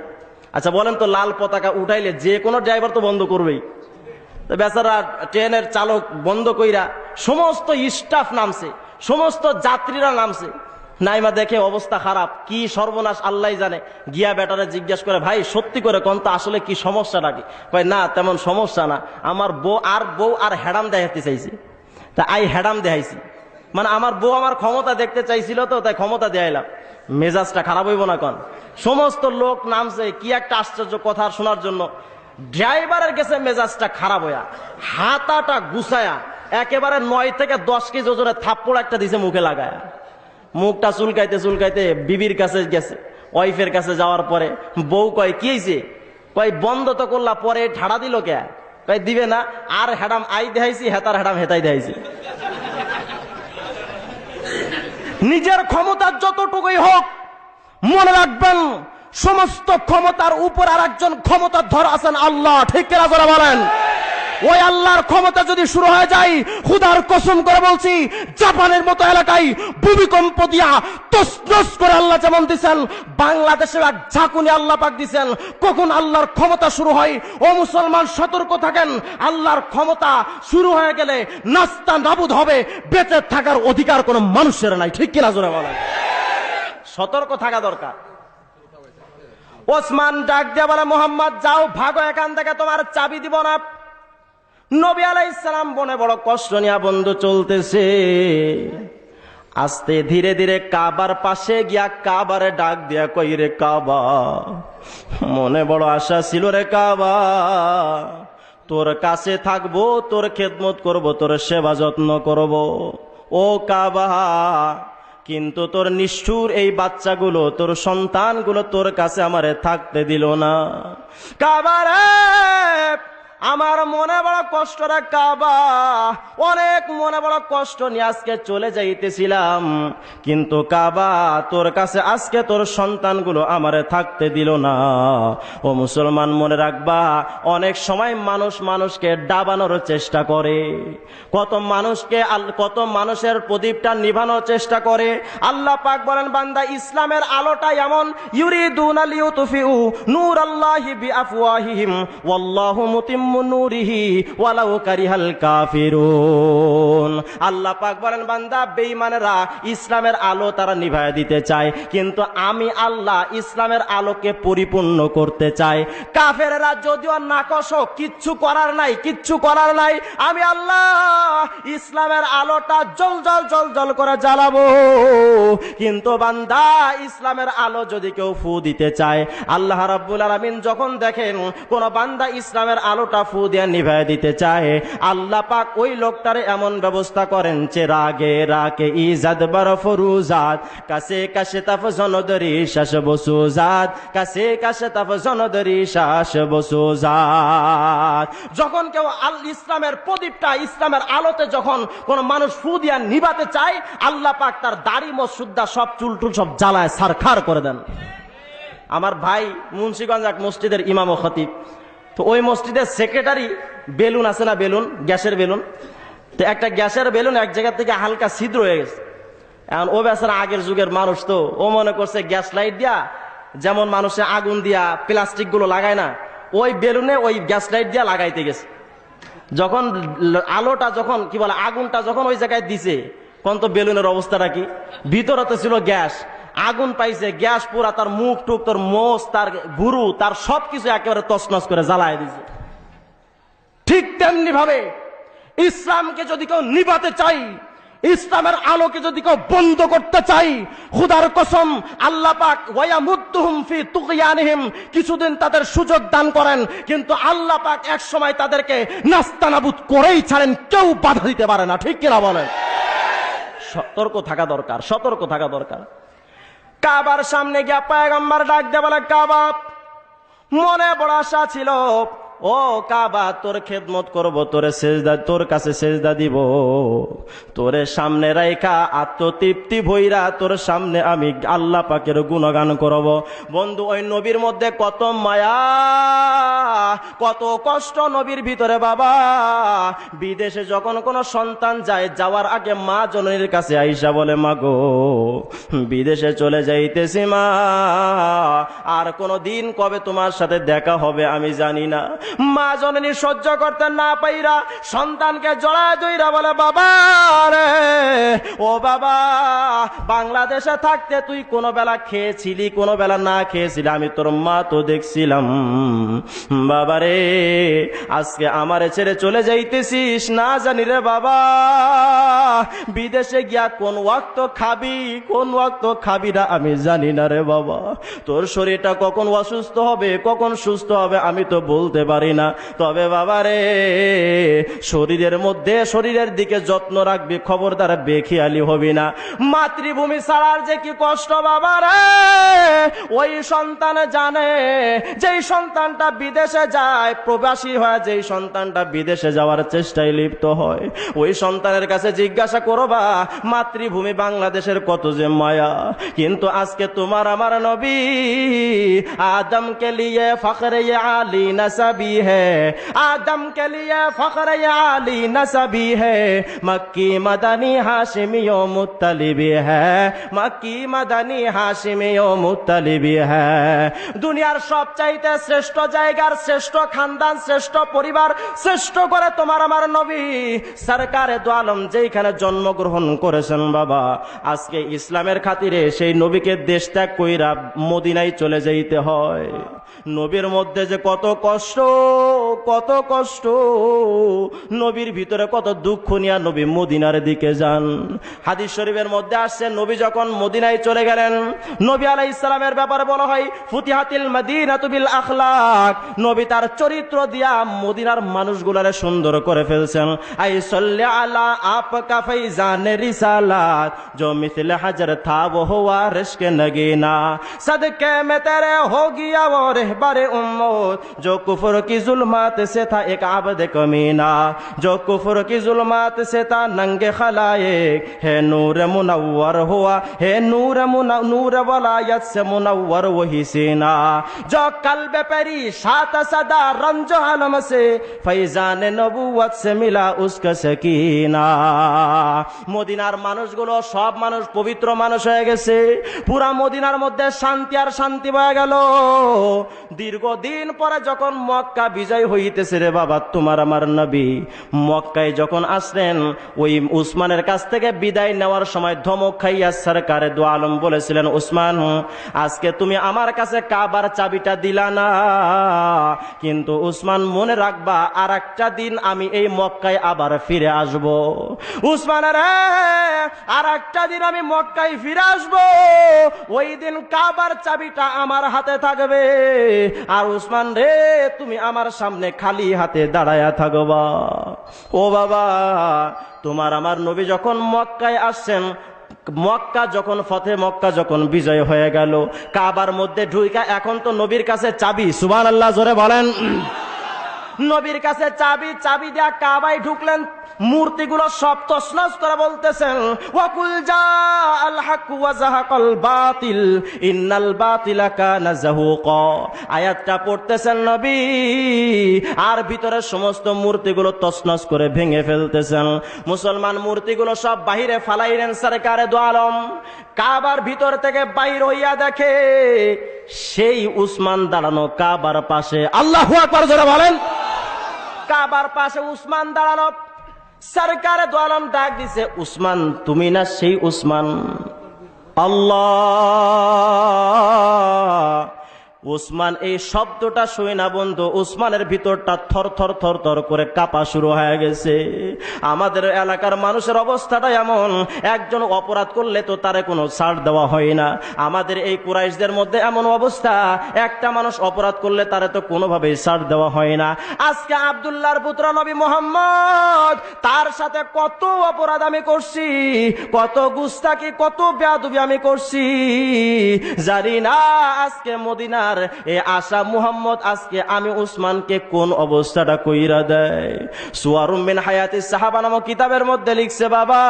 আচ্ছা বলেন তো, লাল পতাকা উঠাইলে যে কোনো ড্রাইভার তো বন্ধ করবেই। তো বেচারা ট্রেনের চালক বন্ধ কইরা সমস্ত স্টাফ নামছে, সমস্ত যাত্রীরা নামছে। নাইমা দেখে অবস্থা খারাপ, কি সর্বনাশ আল্লাহ জানে। গিয়া বেটারে জিজ্ঞাসা করে, ভাই সত্যি করে কোন তো আসলে কি সমস্যা নাকি? ভাই না, তেমন সমস্যা না, আমার বউ আর হেডাম দেখাতে চাইছি, তা আই হেডাম দেখাইছি। মানে আমার বউ আমার ক্ষমতা দেখতে চাইছিল তো, তাই ক্ষমতা দেখাইলাম। মেজাজটা খারাপ হইব না কোন? সমস্ত লোক নামছে কি একটা আশ্চর্য কথা শোনার জন্য। ড্রাইভারের গেছে মেজাজটা খারাপ হইয়া, হাতাটা গুছায়া একেবারে 9 থেকে 10 কেজি ওজনের থাপ্পড় একটা দিছে মুখে লাগায়া। মুখটা চুলকাইতে চুলকাইতে বিবির কাছে গেছে। ওয়াইফের কাছে যাওয়ার পরে বউ কয়, কি হয়েছে? কয়, বন্ধ তো করলা, পরে ঠাড়া দিল কে? কয়, দিবে না। আর হেডাম আই দেখাইছি, হেতার হেডাম হেতাই দেখাইছি। নিজের ক্ষমতার যতটুকুই হোক, মনে রাখবেন সমস্ত ক্ষমতার উপর আর একজন ক্ষমতাধর আছেন আল্লাহ, ঠিক কিনা যারা বলেন? ওই আল্লাহর ক্ষমতা যদি শুরু হয়ে যায়, খুদার কসম করে বলছি, জাপানের মতো এলাকায় ভূমিকম্প দিয়া তছনছ করে আল্লাহ যেমন দিচ্ছেন, বাংলাদেশের এক ঝাঁকুনি আল্লাহ পাক দিচ্ছেন। কখন আল্লাহর ক্ষমতা শুরু হয়, ও মুসলমান সতর্ক থাকেন। আল্লাহর ক্ষমতা শুরু হয়ে গেলে নাস্তা নাবুদ হবে, বেঁচে থাকার অধিকার কোনো মানুষের নাই, ঠিক কিনা জোরে বলেন? সতর্ক থাকা দরকার। ওসমান ডাক দিয়া বলে, মোহাম্মদ যাও, ভাগো এখান থেকে, তোমার চাবি দিব না। নবী আলাইহিস সালাম বনে বড় কষ্ট নিয়া বন্ধু চলতেছে। আস্তে ধীরে ধীরে কাবার পাশে গিয়া কাবারে ডাক দিয়া কই, রে কাবা, মনে বড় আশা ছিল রে কাবা, তোর কাছে থাকবো, তোর খেদমত করব, তোর সেবা যত্ন করব। ও কাবা, কিন্তু তোর নিষ্ঠুর এই বাচ্চাগুলো, তোর সন্তানগুলো তোর কাছে আমারে থাকতে দিল না। কাবা রে, আমার মনে বড় কষ্ট রে কাবা, অনেক মনে বড় কষ্ট নিয়ে আজকে চলে যাইতেছিলাম, কিন্তু কাবা তোর কাছে আজকে তোর সন্তানগুলো আমারে থাকতে দিল না। ও মুসলমান, মনে রাখবা, অনেক সময় মানুষ মানুষকে ডাবানোর চেষ্টা করে, কত মানুষের প্রদীপটা নিভানোর চেষ্টা করে। আল্লাহ পাক বলেন, বান্দা ইসলামের আলোটা এমন, ইউরিদুনা লিইউতফিউ নূরাল্লাহি বিআফওয়াহিহিম ওয়াল্লাহু মুতিম্মু নূরিহি ওয়ালাউ কারিহাল কাফিরুন। আল্লাহ পাক বলেন, বান্দা বেঈমানেরা ইসলামের আলো তারা নিভায় দিতে চায়, কিন্তু আমি আল্লাহ ইসলামের আলোকে পরিপূর্ণ করতে চাই। কাফেররা যদিও নাকশ, কিচ্ছু করার নাই, আমি আল্লাহ ইসলামের আলোটা জল জল জল জল করে জ্বালাবো। কিন্তু বান্দা ইসলামের আলো যদি কেউ ফু দিতে চায়, আল্লাহ রাব্বুল আলামিন যখন দেখেন কোন বান্দা ইসলামের আলোটা ফু দিয়ে নিভায় দিতে চায়, আল্লাহ পাক ওই লোকটারে এমন ব্যবস্থা করেন যে রাগে রাকে ইজাদ বার ফরুজাত কাছে কাছে তাফ জনদরি শাস বসুজাত কাছে কাছে তাফ জনদরি শাস বসুজাত। যখন কেউ ইসলামের প্রদীপটা, ইসলামের আলোতে যখন কোন মানুষ ফু দিয়া নিভাতে চায়, আল্লাহ পাক তার দাড়ি মসুদ্দা সব চুলটুল সব জ্বালায় সারখার করে দেন। আমার ভাই মুন্সিগঞ্জ এক মসজিদের ইমাম ও খতিব, তো ওই মসজিদের সেক্রেটারি বেলুন আছে না, বেলুন, গ্যাসের বেলুন, তো একটা গ্যাসের বেলুন এক জায়গা থেকে হালকা ছিদ্র হয়ে গেছে। এখন ও বেচারা আগের যুগের মানুষ, তো ও মনে করছে গ্যাস লাইট দিয়া যেমন মানুষে আগুন দিয়া প্লাস্টিক গুলো লাগায় না, ওই বেলুনে ওই গ্যাস লাইট দিয়া লাগাইতে গেছে। যখন আলোটা যখন কি বলে আগুনটা যখন ওই জায়গায় দিছে, কোন তো বেলুনের অবস্থাটা কি, ভিতরে ছিল গ্যাস, আগুন পাইছে, গ্যাস পুরা তার মুখ টুক, তার মোষ, তার গুরু, তার সবকিছু একেবারে তছনছ করে জ্বালায় দিছে। ঠিক তেমনি ভাবে ইসলামকে যদি কেউ নিভাতে চাই, ইসলামের আলোকে যদি কেউ বন্ধ করতে চাই, খুদার কসম আল্লাহ পাক ওয়ায়ামুদ্দুহুম ফি তুগয়ানিহিম, কিছুদিন তাদের সুযোগ দান করেন, কিন্তু আল্লাহ পাক এক সময় তাদেরকে নাস্তানাবুদ করেই ছাড়েন, কেউ বাধা দিতে পারে না। ঠিক কিনা বলেন? সতর্ক থাকা দরকার, সতর্ক থাকা দরকার। কাবার সামনে গিয়া পয়গম্বর ডাক দিয়ে বলে, কাবা, মনে বড় আশা ছিল, ও কাবা তোর খেদমত করব, তোরে সেজদা, তোর কাছে সেজদা দিব, তোরে সামনে রাইখা আত্মতৃপ্তি ভইরা তোর সামনে আমি আল্লাহ পাকের গুণগান করব। বন্ধু, ওই নবীর মধ্যে কত মায়া, কত কষ্ট নবীর ভিতরে। বাবা, বিদেশে যখন কোনো সন্তান যায়, যাওয়ার আগে মা জননীর কাছে আইসা বলে, মা গো বিদেশে চলে যাইতেছি মা, আর কোনো দিন কবে তোমার সাথে দেখা হবে আমি জানি না। মা জননী সহ্য করতে না পাইরা সন্তানকে জড়ায় ধইরা বলে, বাবা রে, ও বাবা, বাংলাদেশে থাকতে তুই কোনো বেলা খেয়েছিলি, কোনো বেলা না খেয়েছিলি, আমি তোর মা তো দেখছিলাম। বাবা রে, আজকে আমারে ছেড়ে চলে যাইতেছিস, না জানি রে বাবা বিদেশে গিয়া কোন ওয়াক্ত খাবি, কোন ওয়াক্ত খাবি না আমি জানি না রে বাবা। তোর শরীরটা কখন অসুস্থ হবে, কখন সুস্থ হবে আমি তো বলতে পারি না। তবে বাবা রে, শরীরের মধ্যে, শরীরের দিকে যত্ন রাখবি, খবরদার বেখিয়ালি হবি না। মাতৃভূমি ছাড়ার যে কি কষ্ট বাবা রে, ওই সন্তান জানে। যেই সন্তানটা বিদেশে যায়, প্রবাসী হয়, যেই সন্তানটা বিদেশে যাওয়ার চেষ্টায় লিপ্ত হয়, ওই সন্তানের কাছে জিজ্ঞাসা করবা মাতৃভূমি বাংলাদেশের কত যে মায়া। কিন্তু আজকে তোমার আমার নবী आदम के लिए फख्र आली नसबी है, आदम के लिए फख्र आली नसबी है, मक्की मदनी हाशिमियो मुत्तलिबी है, मक्की मदनी हाशिमियो मुत्तलिबी है। দুনিয়ার সবচাইতে শ্রেষ্ঠ জায়গার, শ্রেষ্ঠ খানদান, শ্রেষ্ঠ পরিবার, শ্রেষ্ঠ করে তোমার আমার নবী সরকারে দু আলম যেখানে জন্মগ্রহণ করেছেন বাবা, আজকে ইসলামের খাতিরে সেই নবীকে দেশ ত্যাগ কইরা মদিনায় চলে যাইতে হয়। নবীর মধ্যে যে কত কষ্ট, কত কষ্ট, নবীর ভিতরে কত দুঃখ নিয়ে নবী মদিনার দিকে যান। হাদিস শরীফের মধ্যে আসছে, নবী যখন মদিনায় চলে গেলেন, নবী আলাইহিস সালামের ব্যাপারে বলা হয় ফুতিহাতিল মাদিনাতু বিল আখলাক, নবী তার চরিত্র দিয়া মদিনার মানুষগুলারে সুন্দর করে ফেলছেন। আই সাল্লি আলা আপকা ফাইজানে রিসালাত, जो मिसल हजर था वो हुआ रिश्क नगीना, सदके में तेरे हो गया वो रहबरे उम्मत, जो कुफर की जुल्मात से था एक आबद कमीना, जो कुफर की जुल्मात से था नंगे खलाएक, है नूर मुनव्वर हुआ, है नूर वलायत से मुनव्वर वही सीना, जो कल्ब परी शात सदा रंज आलम से, फैजान नबुवत से मिला उसका सकीना। মদিনার মানুষগুলো সব মানুষ পবিত্র মানুষ হয়ে গেছে, পুরা মদিনার মধ্যে শান্তি আর শান্তি বয়ে গেল। দীর্ঘদিন পরে যখন মক্কা বিজয় হইতেছে রে বাবা, তোমার আমার নবী মক্কায় যখন আসলেন, ওই উসমানের কাছ থেকে বিদায় নেওয়ার সময় ধমক খাইয়া সরকারে দু আলম বলেছিলেন, উসমান আজকে তুমি আমার কাছে কাবার চাবিটা দিলা না, কিন্তু উসমান মনে রাখবা আর একটা দিন আমি এই মক্কায় আবার ফিরে আসব। উসমানের আর একটা দিন আমি মক্কায় ফিরে আসবো, ওই দিন কাবার চাবিটা আমার হাতে থাকবে, আর উসমান রে তুমি আমার সামনে খালি হাতে দাঁড়ায়া থাকবা। ও বাবা, তোমার আমার নবী যখন মক্কায় আসছেন, মক্কা যখন ফতে মক্কা যখন বিজয় হয়ে গেল, কাবার মধ্যে ঢুইকা এখন তো নবীর কাছে চাবি, সুবহানাল্লাহ জোরে বলেন। নবীর কাছে চাবি, চাবি দিয়া কাবায় ঢুকলেন, মূর্তিগুলো সব তছনছ করে বলতেছেন, ওয়াকুল জা আল হক ওয়া যাহাকাল বাতিল ইন্নাল বাতিলা কানা যাহুকা। আয়াতটা পড়তেছেন নবী, আর ভিতরে সমস্ত মূর্তিগুলো তছনছ করে ভেঙে ফেলতেছেন। মুসলমান মূর্তিগুলো সব বাহিরে ফালাইলেন সরকারে দু আলম। কাবার ভিতর থেকে বাইর হইয়া দেখে সেই উসমান দাঁড়ানো কাবার পাশে। আল্লাহু আকবার জোরে বলেন। কাবার পাশে উসমান দাঁড়ানো। সরকারে দু আলম ডাক দিছে, উসমান তুমি না সেই উসমান? আল্লাহ। উসমান এই শব্দটা শুই না বন্ধু, উসমানের ভিতরটা থর থর থর থর করে কাঁপা শুরু হয়ে গেছে। আমাদের এলাকার মানুষের অবস্থাটা এমন, একজন অপরাধ করলে তো তারে কোনো ছাড় দেওয়া হয় না। আমাদের এই কুরাইশদের মধ্যে এমন অবস্থা, একটা মানুষ অপরাধ করলে তারে তো কোনোভাবেই ছাড় দেওয়া হয় না। আজকে আব্দুল্লাহর পুত্র নবী মুহাম্মদ, তার সাথে কত অপরাধ আমি করছি, কত গুস্তাকি, কত বেয়াদবি আমি করছি, জানি না আজকে মদিনা এ আশা মুহাম্মদ আজকে আমি উসমানকে কোন অবস্থাটা কইরা দেয়। সুয়ারুম মিন হায়াতিস সাহাবা নামক কিতাবের মধ্যে লিখছে, বাবা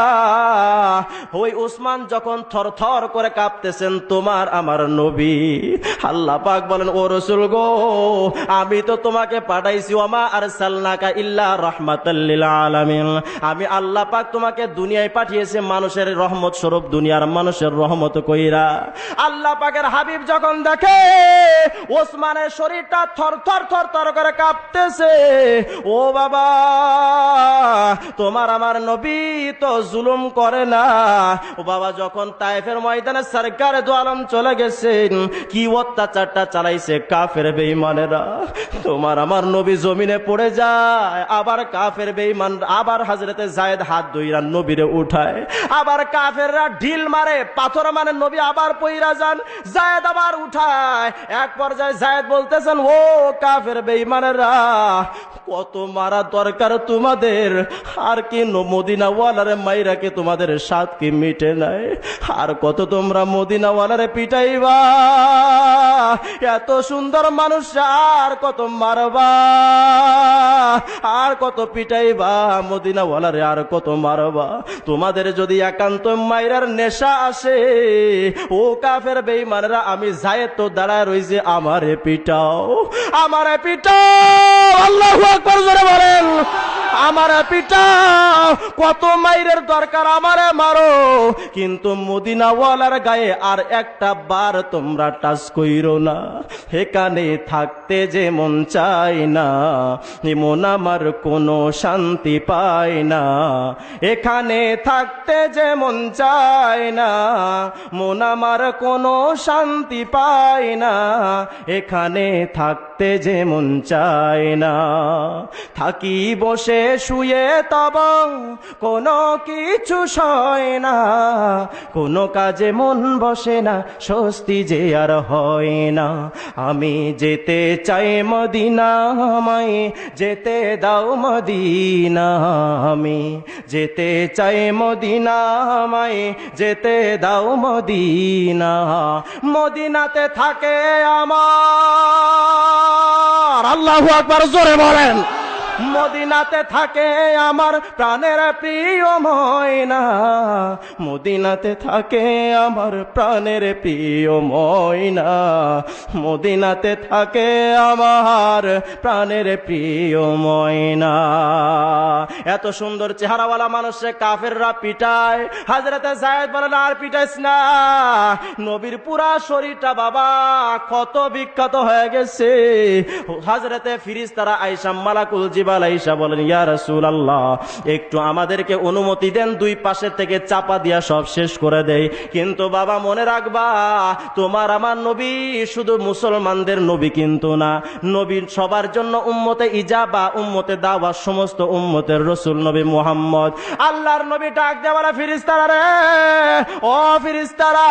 ওই উসমান যখন থরথর করে কাঁপতেছেন, তোমার আমার নবী আল্লাহ পাক বলেন, ও রাসূল গো, আমি তো তোমাকে পাঠাইছি ওয়ামা আরসালনাকা ইল্লা রাহমাতাল লিল আলামিন, আমি আল্লাহ পাক তোমাকে দুনিয়ায় পাঠিয়েছে মানুষের রহমত স্বরূপ, দুনিয়ার মানুষের রহমত কইরা। আল্লাহ পাকের হাবিব যখন দেখে ওসমানের শরীরটা থর থর থর থর করে কাঁপতেছে, ও বাবা তোমার আমার নবী তো জুলুম করে না। ও বাবা, যখন তায়েফের ময়দানে সরকারে দু আলম চলে গেছেন, কি অত্যাচারটা চালাইছে কাফের বেঈমানেরা, তোমার আমার নবী জমিনে পড়ে যায়, আবার কাফের বেঈমান আবার হযরতে যায়েদ হাত ধইরা নবীরে উঠায়, আবার কাফেররা ঢিল মারে, পাথর মানে নবী আবার পইরা যান, যায়েদ আবার উঠায়। এক পর্যায়ে যায়েদ বলতেছেন, ও কাফের বেঈমানেরা, কত মারা দরকার তোমাদের, আর কি মদিনাওয়ালারে মাইরাকে তোমাদের স্বাদ কি মিটে নাই, আর কত তোমরা মদিনাওয়ালারে পিটাইবা, এত সুন্দর মানুষ আর কত মারবা, আর কত পিটাইবা মদিনাওয়ালারে, আর কত মারবা, তোমাদের যদি একান্ত মাইরার নেশা আসে, ও কাফের বেঈমানেরা, আমি যায়েদ তো দাঁড়ায় রইছে, আমারে পিটাও, আমারে পিটাও। আল্লাহু আকবার জোরে বলেন। আমারে পিটাও, কত মাইরের দরকার আমারে মারো, কিন্তু মদিনাওয়ালার গায়ে আর একটা বার তোমরা টাচ কইরো না। এখানে থাকতে যে মন চায় না, মন আমার কোনো শান্তি পায় না। এখানে থাকতে যে মন চায় না, মন আমার কোনো শান্তি পায় না। এখানে থাকতে যে মন চায় না, থাকি বসে শুয়ে তব কোনো কিছু সয় না, কোনো কাজে মন বসে না, স্বস্তি যে আর হয় না। আমি যেতে চাই মদিনা, আমায় যেতে দাও মদিনা, আমি যেতে চাই মদিনা, আমায় যেতে দাও মদিনা। মদিনাতে থাকে আমার, আল্লাহু আকবার জোরে বলেন, মদিনাতে থাকে আমার প্রাণের প্রিয় ময়না, মদিনাতে থাকে আমার প্রাণের প্রিয় ময়না, মদিনাতে থাকে আমার প্রাণের প্রিয় ময়না। এত সুন্দর চেহারাওয়ালা মানুষে কাফেররা পিটায়, হযরতে যায়েদ বলেন আর পিটাইস না। নবীর পুরা শরীরটা বাবা কত বিখ্যাত হয়ে গেছে। হযরতে ফেরেশতারা আয়েশা মালাকুল জিবাল আয়েশা বলেন, ইয়া রাসূলুল্লাহ, একটু আমাদেরকে অনুমতি দেন, দুই পাশে থেকে চাপা দিয়া সব শেষ করে দেই। কিন্তু বাবা মনে রাখবা, তোমার আমার নবী শুধু মুসলমানদের নবী কিন্তু না, নবী সবার জন্য উম্মতে ইজাবা, উম্মতে দাওয়া, সমস্ত উম্মতের রাসূল নবী মুহাম্মদ। আল্লাহর নবী ডাক দেয়া বলে, ফেরেশতারা রে, ও ফেরেশতারা,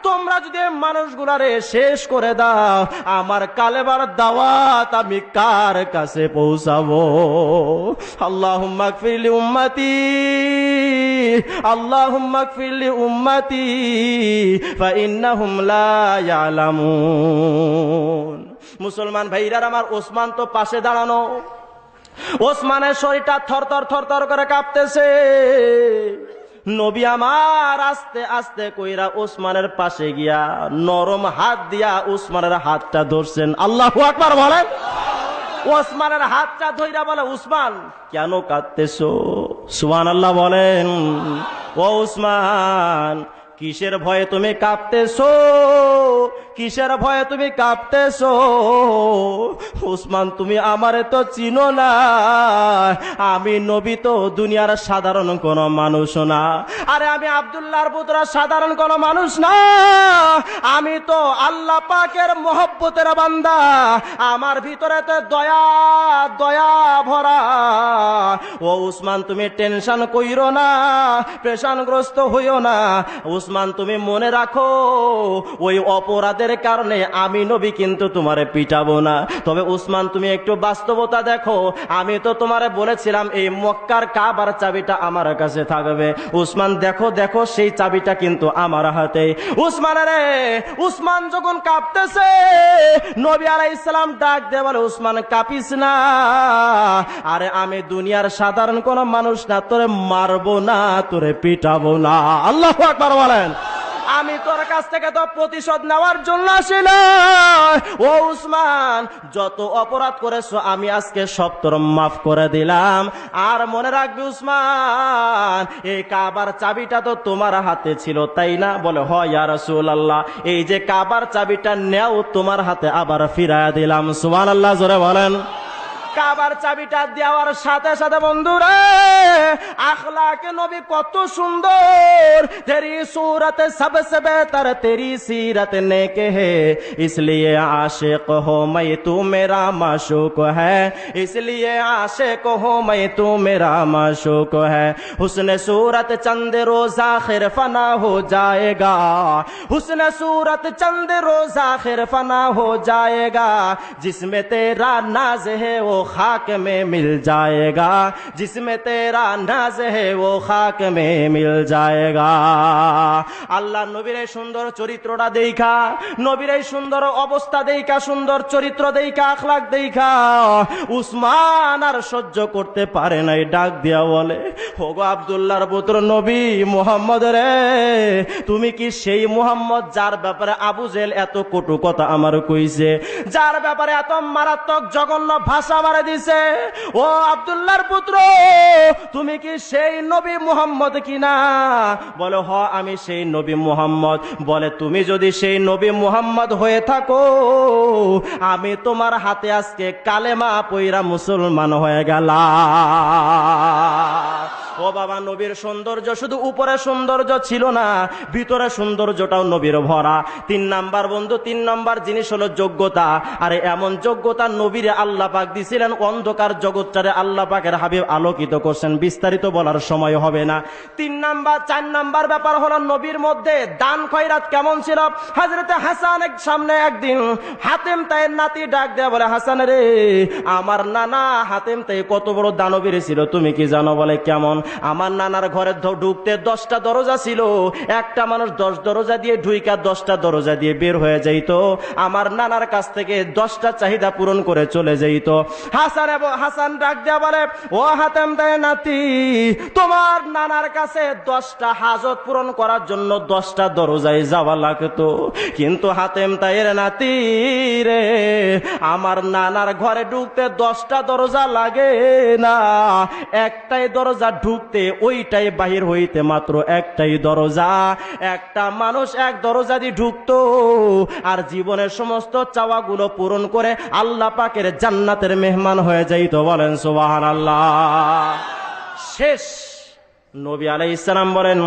তোমরা যদি মানুষগুলারে শেষ করে দাও, আমার কালেমার দাওয়াত আমি কার কাছে পৌঁছাবো? আল্লাহুম্মা গফির লি উম্মতি, আল্লাহুম্মা গফির লি উম্মতি ফা ইন্নাহুম লা ইয়ালামুন। মুসলমান ভাইরা আমার, ওসমান তো পাশে দাঁড়ানো, ওসমানের শরীরটা থরথর থরথর করে কাঁপতেছে। নবী আমার আস্তে আস্তে কইরা ওসমানের পাশে গিয়া নরম হাত দিয়া ওসমানের হাতটা ধরছেন। আল্লাহু আকবার বলেন। ওসমানের হাতটা ধইরা বলে, উসমান কেন কাঁদতেছো? সুবহানাল্লাহ বলেন। ও উসমান, কিসের ভয়ে তুমি কাঁপতেছো? কিসের ভয়ে তুমি কাঁপতেছো? উসমান, তুমি আমারে তো চিনো না, আমি নবী তো দুনিয়ার সাধারণ কোন মানুষ না। আরে আমি আব্দুল্লাহর পুত্র সাধারণ কোন মানুষ না, আমি তো আল্লাহ পাকের মহব্বতের বান্দা। আমার ভিতরে তো দয়া দয়া ভরা। ও উসমান, তুমি টেনশন কইরো না, পেশানগ্রস্ত হইও না। উসমান, তুমি মনে রাখো, ওই অপরাধের কারণে আমি নবী কিন্তু তোমারে পিটাবো না। তবে উসমান, তুমি একটু বাস্তবতা দেখো, আমি তো তোমারে বলেছিলাম এই মক্কার কাবার চাবিটা আমার কাছে থাকবে। উসমান, দেখো দেখো, সেই চাবিটা কিন্তু আমার হাতে। উসমান রে, উসমান যখন কাঁপতেছে, নবী আলাইহিস সালাম ডাক দিয়ে বলে, উসমান কাঁপিস না, আরে আমি দুনিয়ার সাধারণ কোন মানুষ না, তোরে মারবো না, তোরে পিটাবো না। আল্লাহু আকবার বলেন। আমি তোর কাছ থেকে তো প্রতিশোধ নেওয়ার জন্য আসিলাম। ও উসমান, যত অপরাধ করেছো আমি আজকে সব তোর মাফ করে দিলাম। আর মনে রাখবি উসমান, এই কাবার চাবিটা তো তোমার হাতে ছিল, তাই না? বলে, হ ইয়া রাসূলুল্লাহ, এই যে কাবার চাবিটা নেও, তোমার হাতে আবার ফিরায়া দিলাম। সুবহানাল্লাহ জোরে বলেন। কাবার চাবিটা দেওয়ার সাথে সাথে বন্ধুরা, আখলাকে নবী কত সুন্দর। তেরি सूरत सबसे बेहतर तेरी सीरत नेक है, इसलिए आशिक हो मैं तू मेरा माशूक है, इसलिए आशिक हो मैं तू मेरा माशूक है। हुस्न सूरत चंद रोज आखिर फना हो जाएगा, हुस्न सूरत चंद रोज आखिर फना हो जाएगा, जिसमें तेरा नाज है वो खाक में मिल जाएगा, जिसमें तेरा नाज है वो खाक में मिल जाएगा। আল্লাহ নবীর এই সুন্দর চরিত্রটা দেখা, নবীর এই সুন্দর অবস্থা দেখা, সুন্দর চরিত্র দেখা, আখলাক দেখা উসমান আর সহ্য করতে পারে নাই, ডাক দিয়া বলে, ওগো আব্দুল্লাহর পুত্র নবী মুহাম্মদ রে, তুমি কি সেই মুহাম্মদ যার ব্যাপারে আবু জেহেল এত কটু কথা আমার কইছে, যার ব্যাপারে এত মারাত্মক জঘন্য ভাষা করে দিছে, ও আব্দুল্লাহর পুত্র, তুমি কি সেই নবী মুহাম্মদ কিনা? বলে হ, আমি সেই নবী মুহাম্মদ। বলে তুমি যদি সেই নবী মুহাম্মদ হয়ে থাকো, আমি তোমার হাতে আজকে কালেমা পয়রা মুসলমান হয়ে গেলাম। ও বাবা, নবীর সৌন্দর্য শুধু উপরে সৌন্দর্য ছিল না, ভিতরে সৌন্দর্যটাও নবীর ভরা। 3 নাম্বার বন্ধু, 3 নাম্বার জিনিস হলো যোগ্যতা। আরে এমন যোগ্যতা নবীরে আল্লাহ পাক দিছিলেন, অন্ধকার জগৎটারে আল্লাহ পাকের হাবিব আলোকিত করছেন। বিস্তারিত বলার সময় হবে না। 3 নাম্বার 4 নাম্বার ব্যাপার হলো নবীর মধ্যে দান খয়রাত কেমন ছিল। হযরতে হাসান সামনে একদিন হাতেম তাইয়ের নাতি ডাক দেয়া বলে, হাসান রে, আমার নানা হাতেম তাই কত বড় দানবীর ছিল তুমি কি জানো? বলে কেমন? আমার নানার ঘরে ঢুকতে 10টা দরজা ছিল, একটা মানুষ 10 দরজা দিয়ে ঢুইকা 10টা দরজা দিয়ে বের হয়ে যাইত। আমার নানার কাছ থেকে 10টা চাহিদা পূরণ করে চলে যাইত। হাসান ডাক দেয়া বলে, ও হাতেম তাইয়ের নাতি, তোমার নানার কাছে 10টা হাজত পূরণ করার জন্য 10টা দরজায় যাওয়া লাগতো, কিন্তু হাতেম তাইয়ের নাতি রে, আমার নানার ঘরে ঢুকতে 10টা দরজা লাগে না, একটাই দরজা ঢুকতে, ওইটাই বাহির হইতে মাত্র একটাই দরজা। একটা মানুষ এক দরজা দিয়ে ঢুকতো আর জীবনের সমস্ত চাওয়াগুলো পূরণ করে আল্লাহ পাকের জান্নাতের মেহমান হয়ে যাইতো। বলেন সুবহানাল্লাহ। শেষ নবী আলাইহিস সালাম বলেন,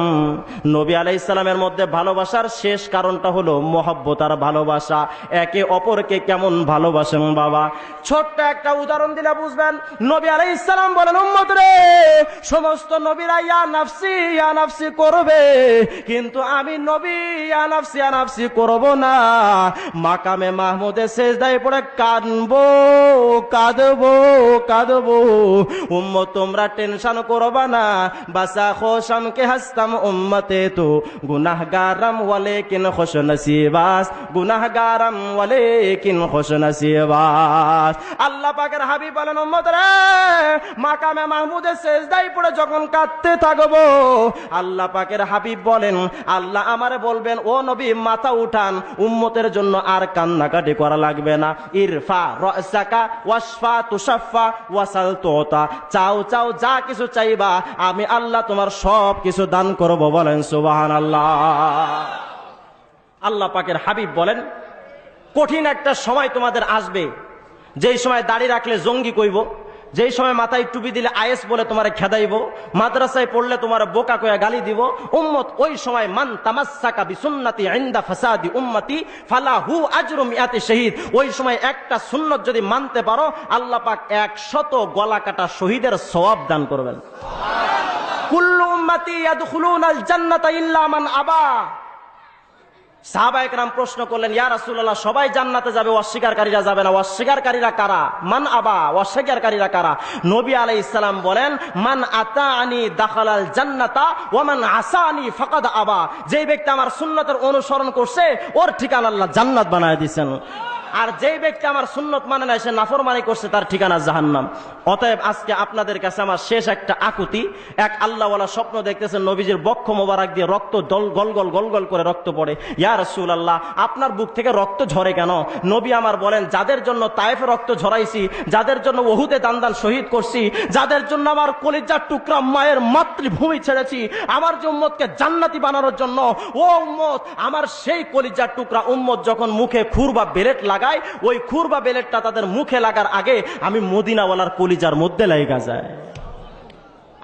নবী আলাইহিস সালামের মধ্যে ভালোবাসার শেষ কারণটা হলো মহব্বত আর ভালোবাসা। একে অপরকে কেমন ভালোবাসেন বাবা। ছোট্ট একটা উদাহরণ দিলে বুঝবেন। নবী আলাইহিস সালাম বলেন, উম্মত রে, সমস্ত নবীরা ইয়া নাফসি করবে, কিন্তু আমি নবী ইয়া নাফসি করব না। মাকামে মাহমুদে সেজদায় পড়ে কাঁদবো। উম্মত তোমরা টেনশন করবা না, বাসা খোশম কে হাসতাম উম্মতে তো গুনাহগারম ওয়ালেকিন খুশ নসিবাস, গুনাহগারম ওয়ালেকিন খুশ নসিবাস। আল্লাহ পাকের হাবিব বলেন, উম্মত রে, মাকামে মাহমুদে সেজদায় পড়ে যখন কাঁদতে থাকবো, আল্লাহ পাকের হাবিব বলেন, আল্লাহ আমারে বলবেন, ও নবী মাথা উঠান, উম্মতের জন্য আর কান্নাকাটি করা লাগবে না। ইরফা রাসাকা ওয়াশফা তুশাফা ওয়াসাল তুতা, চাও যা কিছু চাইবা, আমি আল্লাহ তোমার সব কিছু দান করব। বলেন সুবহানাল্লাহ। আল্লাহ পাকের হাবিব বলেন, কঠিন একটা সময় তোমাদের আসবে, যেই সময় দাড়ি রাখলে জঙ্গি কইব, যেই সময় মাথায় টুপি দিলে আয়েস বলে তোমার খেদাইব, মাদ্রাসায় পড়লে তোমার বোকা কয়া গালি দিব। উম্মত ওই সময় মান তামাসসাকা বিসুন্নতি ইনদা ফাসাদি উম্মতি ফালাহু আজরু মিআতি শহীদ। ওই সময় একটা সুন্নত যদি মানতে পারো, আল্লাহ পাক 100 গলা কাটা শহীদের সওয়াব দান করবেন। কুল্লু উম্মতি ইয়াদখুলুনাল জান্নাতা ইল্লা মান আবা। সাহাবায়ে কেরাম প্রশ্ন করলেন, ইয়া রাসূলুল্লাহ, সবাই জান্নাতে যাবে, অস্বীকারীরা যাবে না, অস্বীকারীরা কারা? মান আবা, অস্বীকারীরা কারা? নবী আলাইহিস সালাম বলেন, মান আতাআনি দাখালাল জান্নাতা ওয়া মান আসানি ফাকাদ আবা। যেই ব্যক্তি আমার সুন্নতের অনুসরণ করছে, ওর ঠিকানা আল্লাহ জান্নাত বানায় দিয়েছেন। আর যেই ব্যক্তি আমার সুন্নত মানে না, সে নাফরমানি করছে, তার ঠিকানা জাহান্নাম। অতএব আজকে আপনাদের কাছে আমার শেষ একটা আকুতি। এক আল্লাহওয়ালা স্বপ্ন দেখতেছেন, নবীজির বক্ষ মোবারক দিয়ে রক্ত গল করে রক্ত পড়ে। ইয়া রাসূলুল্লাহ, আপনার বুক থেকে রক্ত ঝরে কেন? নবী আমার বলেন, যাদের জন্য তায়েফে রক্ত ঝরাইছি, যাদের জন্য উহুদে দান্দাল শহীদ করছি, যাদের জন্য আমার কলিজার টুকরা মায়ের মাতৃভূমি ছেড়েছি, আমার যে উম্মতকে জান্নাতি বানানোর জন্য, ও উম্মত, আমার সেই কলিজার টুকরা উম্মত যখন মুখে খুর বা বেলেট লাগায়, ওই খুর বা বেলেটটা তাদের মুখে লাগার আগে আমি মদিনাওয়ালার কলিজার মধ্যে লাগা যায়।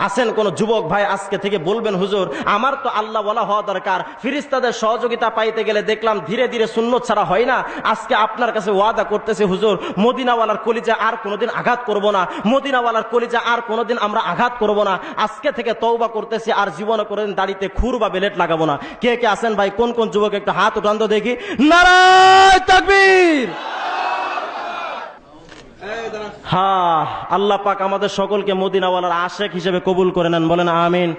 আছেন কোন যুবক ভাই আজকে থেকে বলবেন, হুজুর আমার তো আল্লাহ ওয়ালা হওয়া দরকার, ফেরেশতাদের সহযোগিতা পাইতে গেলে দেখলাম ধীরে ধীরে সুন্নত ছাড়া হয় না। আজকে আপনার কাছে ওয়াদা করতেছি, হুজুর মদিনাওয়ালার কলিজা আর কোনোদিন আঘাত করব না, মদিনাওয়ালার কলিজা আর কোনোদিন আমরা আঘাত করব না। আজকে থেকে তওবা করতেছি, আর জীবনে কোনোদিন দাড়িতে খুর বা বেলেট লাগাবো না। কে কে আছেন ভাই? কোন কোন যুবক একটু হাত উঠান তো দেখি। নারায়ে তাকবীর। হ্যাঁ, আল্লাহ পাক আমাদের সকলকে মদিনাওয়ালার আশেক হিসেবে কবুল করে নেন। বলেন আমিন।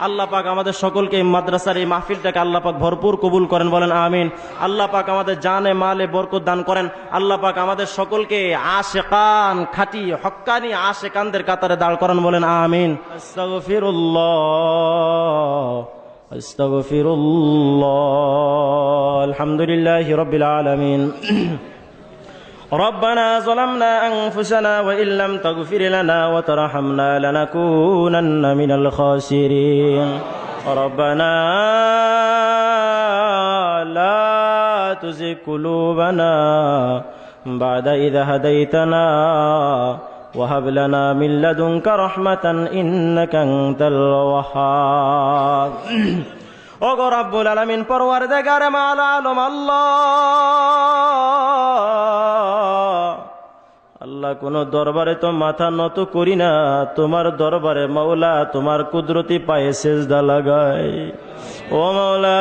আল্লাহ পাক আমাদের সকলকে এই মাদ্রাসার এই মাহফিলটাকে আল্লাহ পাক ভরপুর কবুল করেন। বলেন আমিন। আল্লাহ পাক আমাদের জানে মালে বরকত দান করেন। আল্লাহ পাক আমাদের সকলকে আশেকান, খাঁটি হক্কানি আশেকানদের কাতারে দাঁড় করেন। বলেন আমিন। আস্তাগফিরুল্লাহ। আলহামদুলিল্লাহি রাব্বিল আলামিন। ربنا ظلمنا أنفسنا وإن لم تغفر لنا وترحمنا لنكونن من الخاسرين ربنا لا تزغ قلوبنا بعد إذ هديتنا وهب لنا من لدنك رحمة إنك أنت الوهاب ওগো রব্বুল আলামিন পরওয়ারদিগার আলম আল্লাহ কোন দরবারে তো মাথা নত করি না, তোমার দরবারে মাওলা তোমার কুদরতি পায়ে সেজদা লাগাই। ও মাওলা,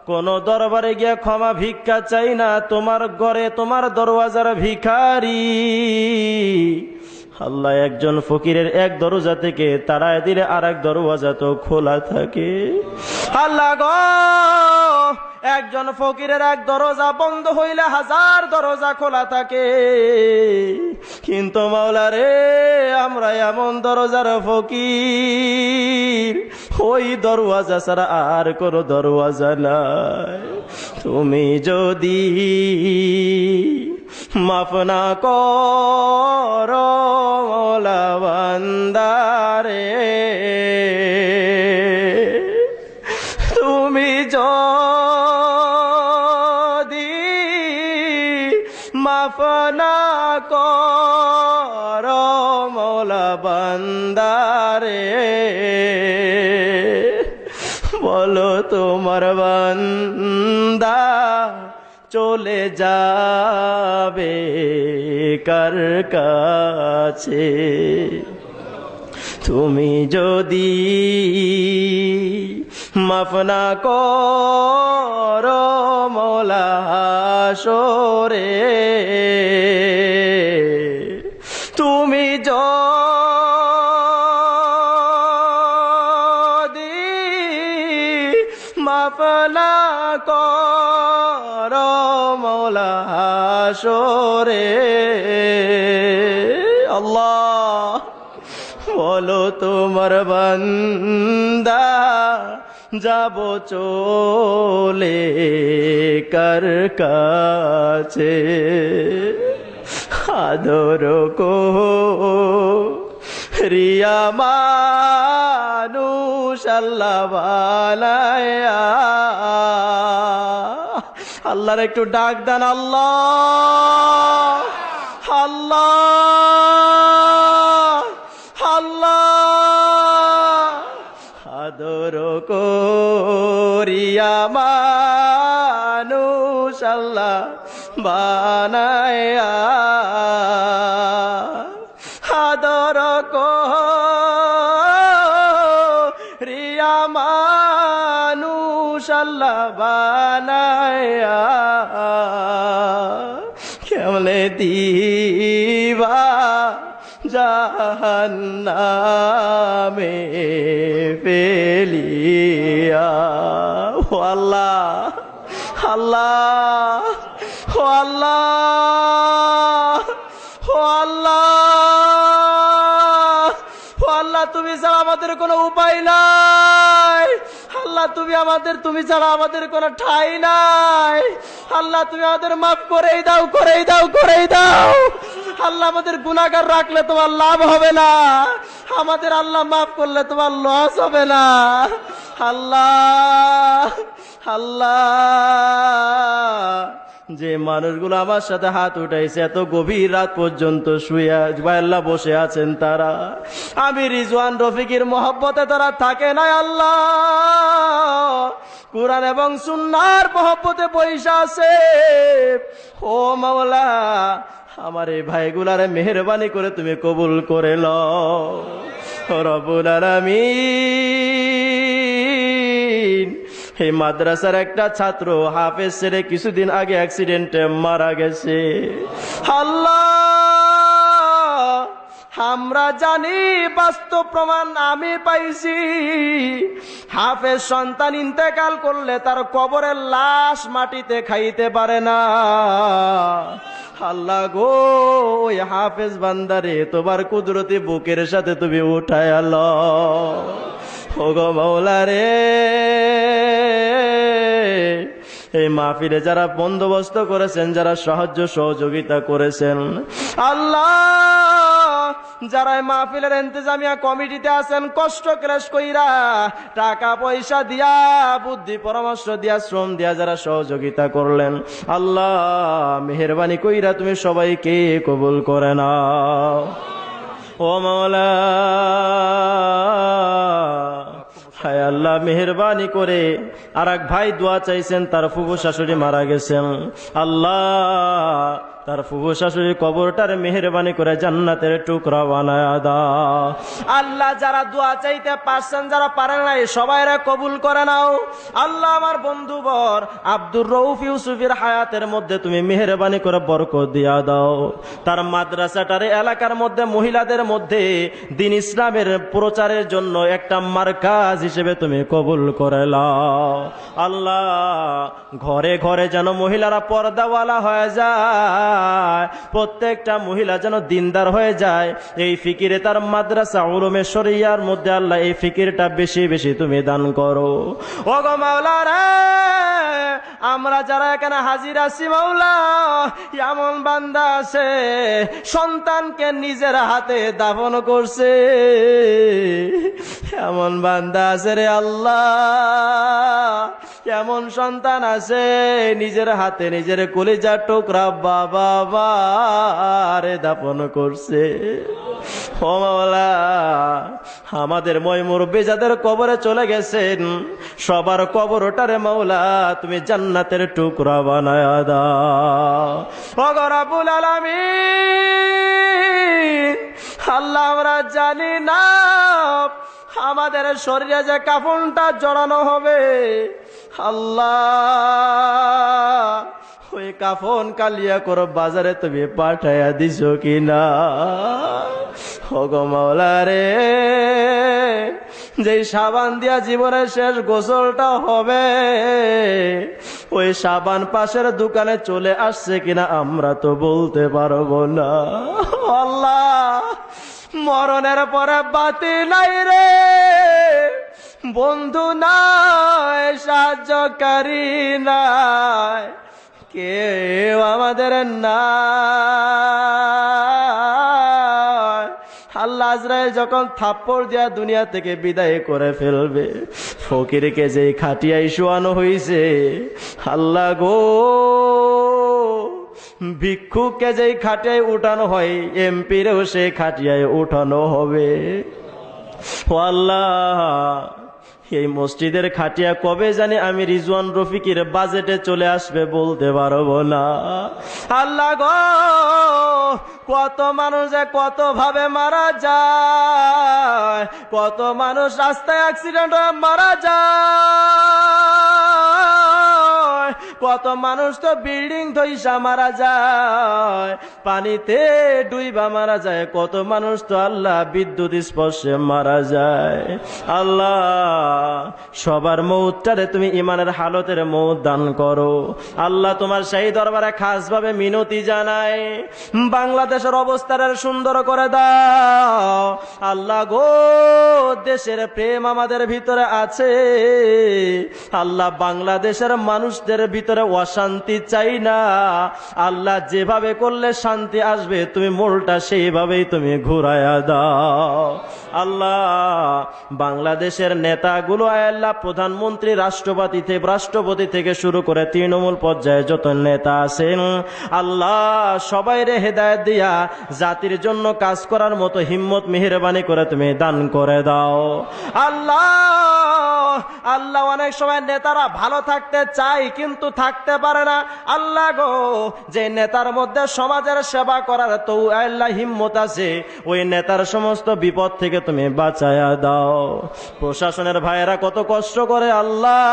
কোন দরবারে গিয়া ক্ষমা ভিক্ষা চাই না, তোমার ঘরে তোমার দরওয়াজার ভিখারি। আল্লাহ, একজন ফকিরের এক দরজা থেকে তাড়ায় দিলে আর এক দরওয়াজা তো খোলা থাকে। আল্লাহ গো, একজন ফকিরের এক দরজা বন্ধ হইলে হাজার দরজা খোলা থাকে। কিন্তু মাওলা রে, আমরা এমন দরজার ফকির, ওই দরওয়াজা ছাড়া আর কোনো দরওয়াজা নাই। তুমি যদি মাফ না করো মওলা বান্দারে, তুমি যদি মাফ না করো মওলা বান্দারে, বলো তোমার বান্দা চলে যাবে কার কাছে? তুমি যদি মাফ না করো মওলা হাসরে, তুমি যদি মাফ না করো মওলা হাসরে, আল্লাহ বলো তোমার বান্দা যাব চলে কার কাছে? আদর রিয়া মানুষ আল্লাহ বানায়া। আল্লাহর একটু ডাক দেন, আল্লাহ আল্লাহ আল্লাহ। আদর করিয়া মানুষ আল্লাহ বানায়া, আদর করিয়া মানুষ আল্লাহ বানায়া, কেমনে দিবা জাহান্নামে ফেলিয়া। ও আল্লাহ আল্লাহ, ও আল্লাহ, ও আল্লাহ, ও আল্লাহ, তুমি ছাড়া আমাদের কোনো উপায় নাই। আল্লাহ, তুমি ছাড়া আমাদের কোনো ঠাঁই নাই। আল্লাহ, তুমি আমাদের মাফ করেই দাও, করেই দাও, করেই দাও। আল্লাহ, আমাদের গুনাহগার রাখলে তোমার লাভ হবে না, আমাদের আল্লাহ মাফ করলে তোমার লস হবে না। আল্লাহ আল্লাহ, যে মানুষগুলো আমার সাথে হাত উঠাইছে এত গভীর রাত পর্যন্ত শুয়ে আল্লাহ বসে আছেন, তারা আমি রিজওয়ান রফিকের মহব্বতে তারা থাকে না। আল্লাহ, কুরআন এবং সুন্নাহর মহব্বতে পয়সা আছে। ও মাওলা, আমার এই ভাইগুলারে মেহেরবানি করে তুমি কবুল করে লও রব্বুল আলামিন। এই মাদ্রাসার একটা ছাত্র হাফেজ ছেড়ে কিছুদিন আগে অ্যাক্সিডেন্টে মারা গেছে। আল্লাহ, আমরা জানি, বাস্তব প্রমাণ আমি পাইছি, হাফেজ সন্তান ইন্তেকাল করলে তার কবরের লাশ মাটিতে খাইতে পারে না। আল্লাহ গো, ওই হাফেজ বান্দারে তোমার কুদরতি বুকের সাথে তুমি উঠায় লও। ওগো মাওলা রে, এই মাহফিলে যারা বন্দোবস্ত করেছেন, যারা সাহায্য সহযোগিতা করেছেন, আল্লাহ যারা এই মাহফিলের ইন্তজামিয়া কমিটিতে আছেন, কষ্ট ক্লেশ কইরা টাকা পয়সা দিয়া, বুদ্ধি পরামর্শ দিয়া, শ্রম দিয়া যারা সহযোগিতা করলেন, আল্লাহ মেহেরবানি কইরা তুমি সবাইকে কবুল করে নাও। ও মাওলা, হায় আল্লাহ মেহেরবানি করে আর এক ভাই দোয়া চাইছেন, তার ফুফু শাশুড়ি মারা গেছেন, আল্লাহ তার ফুফু শাশুড়ির কবরটার মেহেরবানি করে জান্নাতের টুকরা বানায়া দাও। আল্লাহ যারা দোয়া চাইতে পারছেন, যারা পারেন নাই, সবাইরা কবুল করে নাও। আল্লাহ আমার বন্ধুবর আব্দুর রউফ ইউসুফের হায়াতের মধ্যে তুমি মেহেরবানি করে বরকত দিয়া দাও। তার মাদ্রাসাটার এলাকার মধ্যে মহিলাদের মধ্যে দ্বীন ইসলামের প্রচারের জন্য একটা মার্কাজ হিসেবে তুমি কবুল করে নাও। আল্লাহ ঘরে ঘরে যেন মহিলারা পর্দাওয়ালা হয়ে যায়, প্রত্যেকটা মহিলা যেন দিনদার হয়ে যায়, এই ফিকিরে তার মাদ্রাসা উলুমে শরিয়ার মধ্যে আল্লাহ এই ফিকিরটা বেশি বেশি তুমি দান করো। ও গো মাওলা রে, আমরা যারা এখানে হাজির আছি মাওলা, এমন বান্দা আছে সন্তানকে নিজের হাতে দাফন করছে, এমন বান্দা আছে রে আল্লাহ, এমন সন্তান আছে নিজের হাতে নিজের কলিজার টুকরা বাবা রে দাফন করছে। ও মাওলা, আমাদের মুরব্বি যাদের কবরে চলে গেছেন, সবার কবরটারে মাওলা তুমি জান্নাতের টুকরা বানায়া দাও। ও গো রব্বুল আলামিন, আল্লাহ আমরা জানি না আমাদের শরীরে যে কাফনটা জড়ানো হবে, আল্লাহ ওই কাফন কালিয়া করে বাজারে তুমি পাঠাইয়া দিছো কিনা। ও গো মাওলা রে, যেই সাবান দিয়া জীবনের শেষ গোসলটা হবে, ওই সাবান পাশের দোকানে চলে আসছে কিনা আমরা তো বলতে পারবো না। আল্লাহ মরণের পরে বাতি নাই রে, বন্ধু নাই, সাহায্যকারী নাই, কেউ আমাদের নাই। আল্লাহ আজরাইল যখন থাপ্পড় দিয়া দুনিয়া থেকে বিদায় করে ফেলবে, ফকিরকে যেই খাটিয়ায় শোয়ানো হইছে, আল্লাহ গো ভিক্ষুককে যেই খাটিয়ায় উঠানো হয়, এমপিরেও সেই খাটিয়ায় উঠানো হবে। ও আল্লাহ, এই মসজিদের খাটিয়া কবে জানি আমি রিজওয়ান রফিকের বাজেটে চলে আসবে বলতে পারবো না। আল্লাহ গো, কত মানুষ যে কত ভাবে মারা যায়, কত মানুষ রাস্তায় অ্যাক্সিডেন্ট হয়ে মারা যায়, কত মানুষ তো বিল্ডিং ধইসা মারা যায়, পানিতে ডুইবা মারা যায়, কত মানুষ তো আল্লাহ বিদ্যুৎ স্পর্শে মারা যায়। আল্লাহ সবার মৌতটারে তুমি ইমানের হালতের মৌত দান করো। আল্লাহ তোমার সেই দরবারে খাস ভাবে মিনতি জানাই, বাংলাদেশের অবস্থার সুন্দর করে দাও। আল্লাহ গো, দেশের প্রেম আমাদের ভিতরে আছে, আল্লাহ বাংলাদেশের মানুষদের ভিতরে অশান্তি চাই না। আল্লাহ যেভাবে করলে শান্তি আসবে তুমি মোলটা সেইভাবেই তুমি ঘুরাইয়া দাও। আল্লাহ বাংলাদেশের নেতাগুলো আল্লাহ প্রধানমন্ত্রী রাষ্ট্রপতি থেকে শুরু করে তৃণমূল পর্যায়ে যত নেতা আছেন, আল্লাহ সবাইরে হেদায়েত দিয়া জাতির জন্য কাজ করার মতো হিম্মত মেহেরবানি করে তুমি দান করে দাও। আল্লাহ আল্লাহ অনেক সময় নেতারা ভালো থাকতে চায় কিন্তু থাকতে পারে না। আল্লাহ গো, যে নেতার মধ্যে সমাজের সেবা করার তো আল্লাহ হিম্মত আছে, ওই নেতার সমস্ত বিপদ থেকে তুমি বাঁচায়া দাও। প্রশাসনের ভাইয়েরা কত কষ্ট করে, আল্লাহ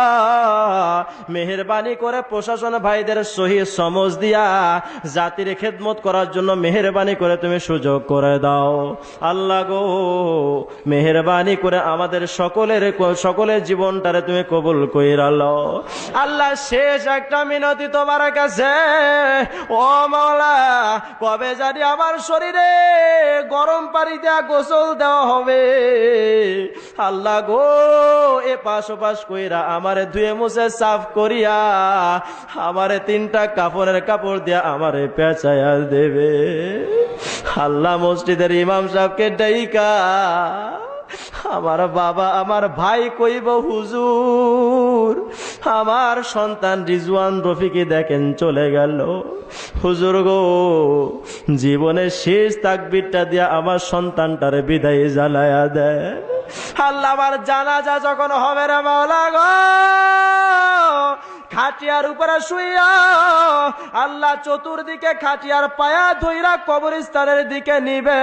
মেহেরবানি করে প্রশাসন ভাইদের সহি সমজ দিয়া জাতির খেদমত করার জন্য মেহেরবানি করে তুমি সুযোগ করে দাও। আল্লাহ গো, মেহেরবানি করে আমাদের সকলের জীবনটারে তুমি কবুল কইরা লও। আল্লাহ শেষ একটা মিনতি তোমার কাছে, ও মাওলা, কবে জানি আমার শরীরে গরম পানি দেয়া গোসল দেওয়া হবে। আল্লাহ গো, এ পাশ ওপাশ কইরা আমারে ধুয়ে মুছে সাফ করিয়া আমারে 3টা কাফনের কাপড় দিয়া আমারে পেঁচাইয়া দেবে। আল্লাহ মসজিদের ইমাম সাহেবকে ডাইকা আমার বাবা আমার ভাই কইব, হুজুর আমার সন্তান রিজওয়ান রফিকে দেখেন চলে গেল। হুজুর গো, জীবনের শেষ তাকবীরটা দিয়া আমার সন্তানটারে বিদায় জানায়া দেয়। আল্লাহ আমার জানাজা যখন হবে রে মাওলা গো, খাটিয়ার উপরে শুইয়া আল্লাহ চতুর্দিকে খাটিয়ার পায়া ধইরা কবরস্থানের দিকে নিবে।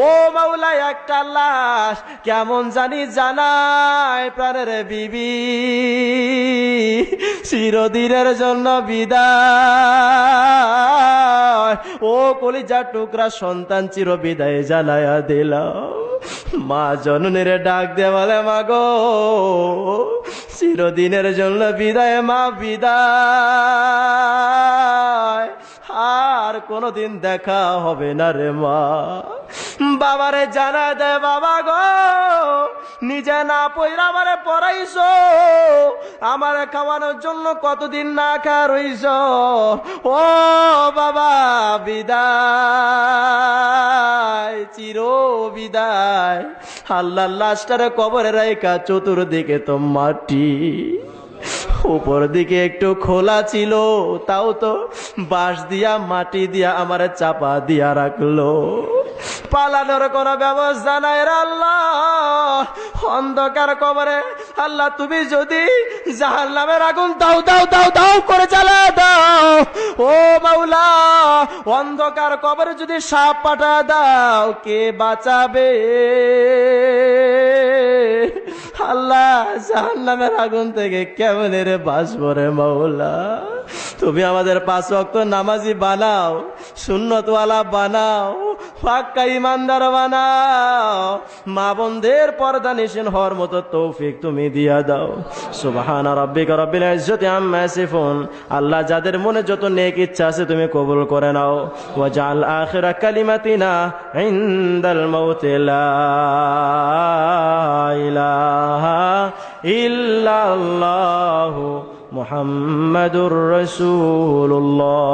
ও মাওলা, একটা লাশ কেমন জানি জানায় প্রাণের বিবি, চিরদিনের জন্য বিদায়। ও কলিজার টুকরা সন্তান চির বিদায় জানায়া দিল। মা জননীর ডাক দে বলে, মা গো, চিরদিনের জন্য বিদায় মা, বিদায়, আর কোনদিন দেখা হবে না রে মা। বাবারে জানা দে, বাবা গো, নিজে না পয়রা আমারে পড়াইছো, আমারে খাওয়ানোর জন্য কতদিন না খা রইছ। ও বাবা, বিদায়, চির বিদায়। আল্লাহ লাশটারে কবরে রাইকা চতুর্দিকে তো মাটি, উপর দিকে একটু খোলা ছিল, তাও তো বাঁশ দিয়া মাটি দিয়া আমারে চাপা দিয়া রাখলো। পালানোর কোন ব্যবস্থা নাই রে আল্লাহ। অন্ধকার কবরে আল্লাহ তুমি যদি জাহান্নামের আগুন দাও দাও দাও দাও করে জ্বালা দাও, ও মাওলা, অন্ধকার কবরে যদি সাপ পাঠা দাও, কে বাঁচাবে? আল্লাহ জাহান্নামের আগুন থেকে কেমনে রে বাঁচবো রে মাওলা? তুমি আমাদের 5 ওয়াক্ত নামাজি বানাও, সুন্নতওয়ালা বানাও, পাক্কা ইমানদার বানাও, মা বোনদের পর্দা নিশিন হওয়ার মতো তৌফিক তুমি দিয়া দাও। সুবহান রাব্বিকা রাব্বিল ইজ্জাতি আম্মা ইয়াসিফুন। আল্লাহ যাদের মনে যত নেক ইচ্ছা আছে তুমি কবুল করে নাও। ওয়াজআল আখিরা কালিমাতিনা ইনদাল মাউত লা ইলাহা ইল্লাল্লাহু মুহাম্মাদুর রাসূলুল্লাহ।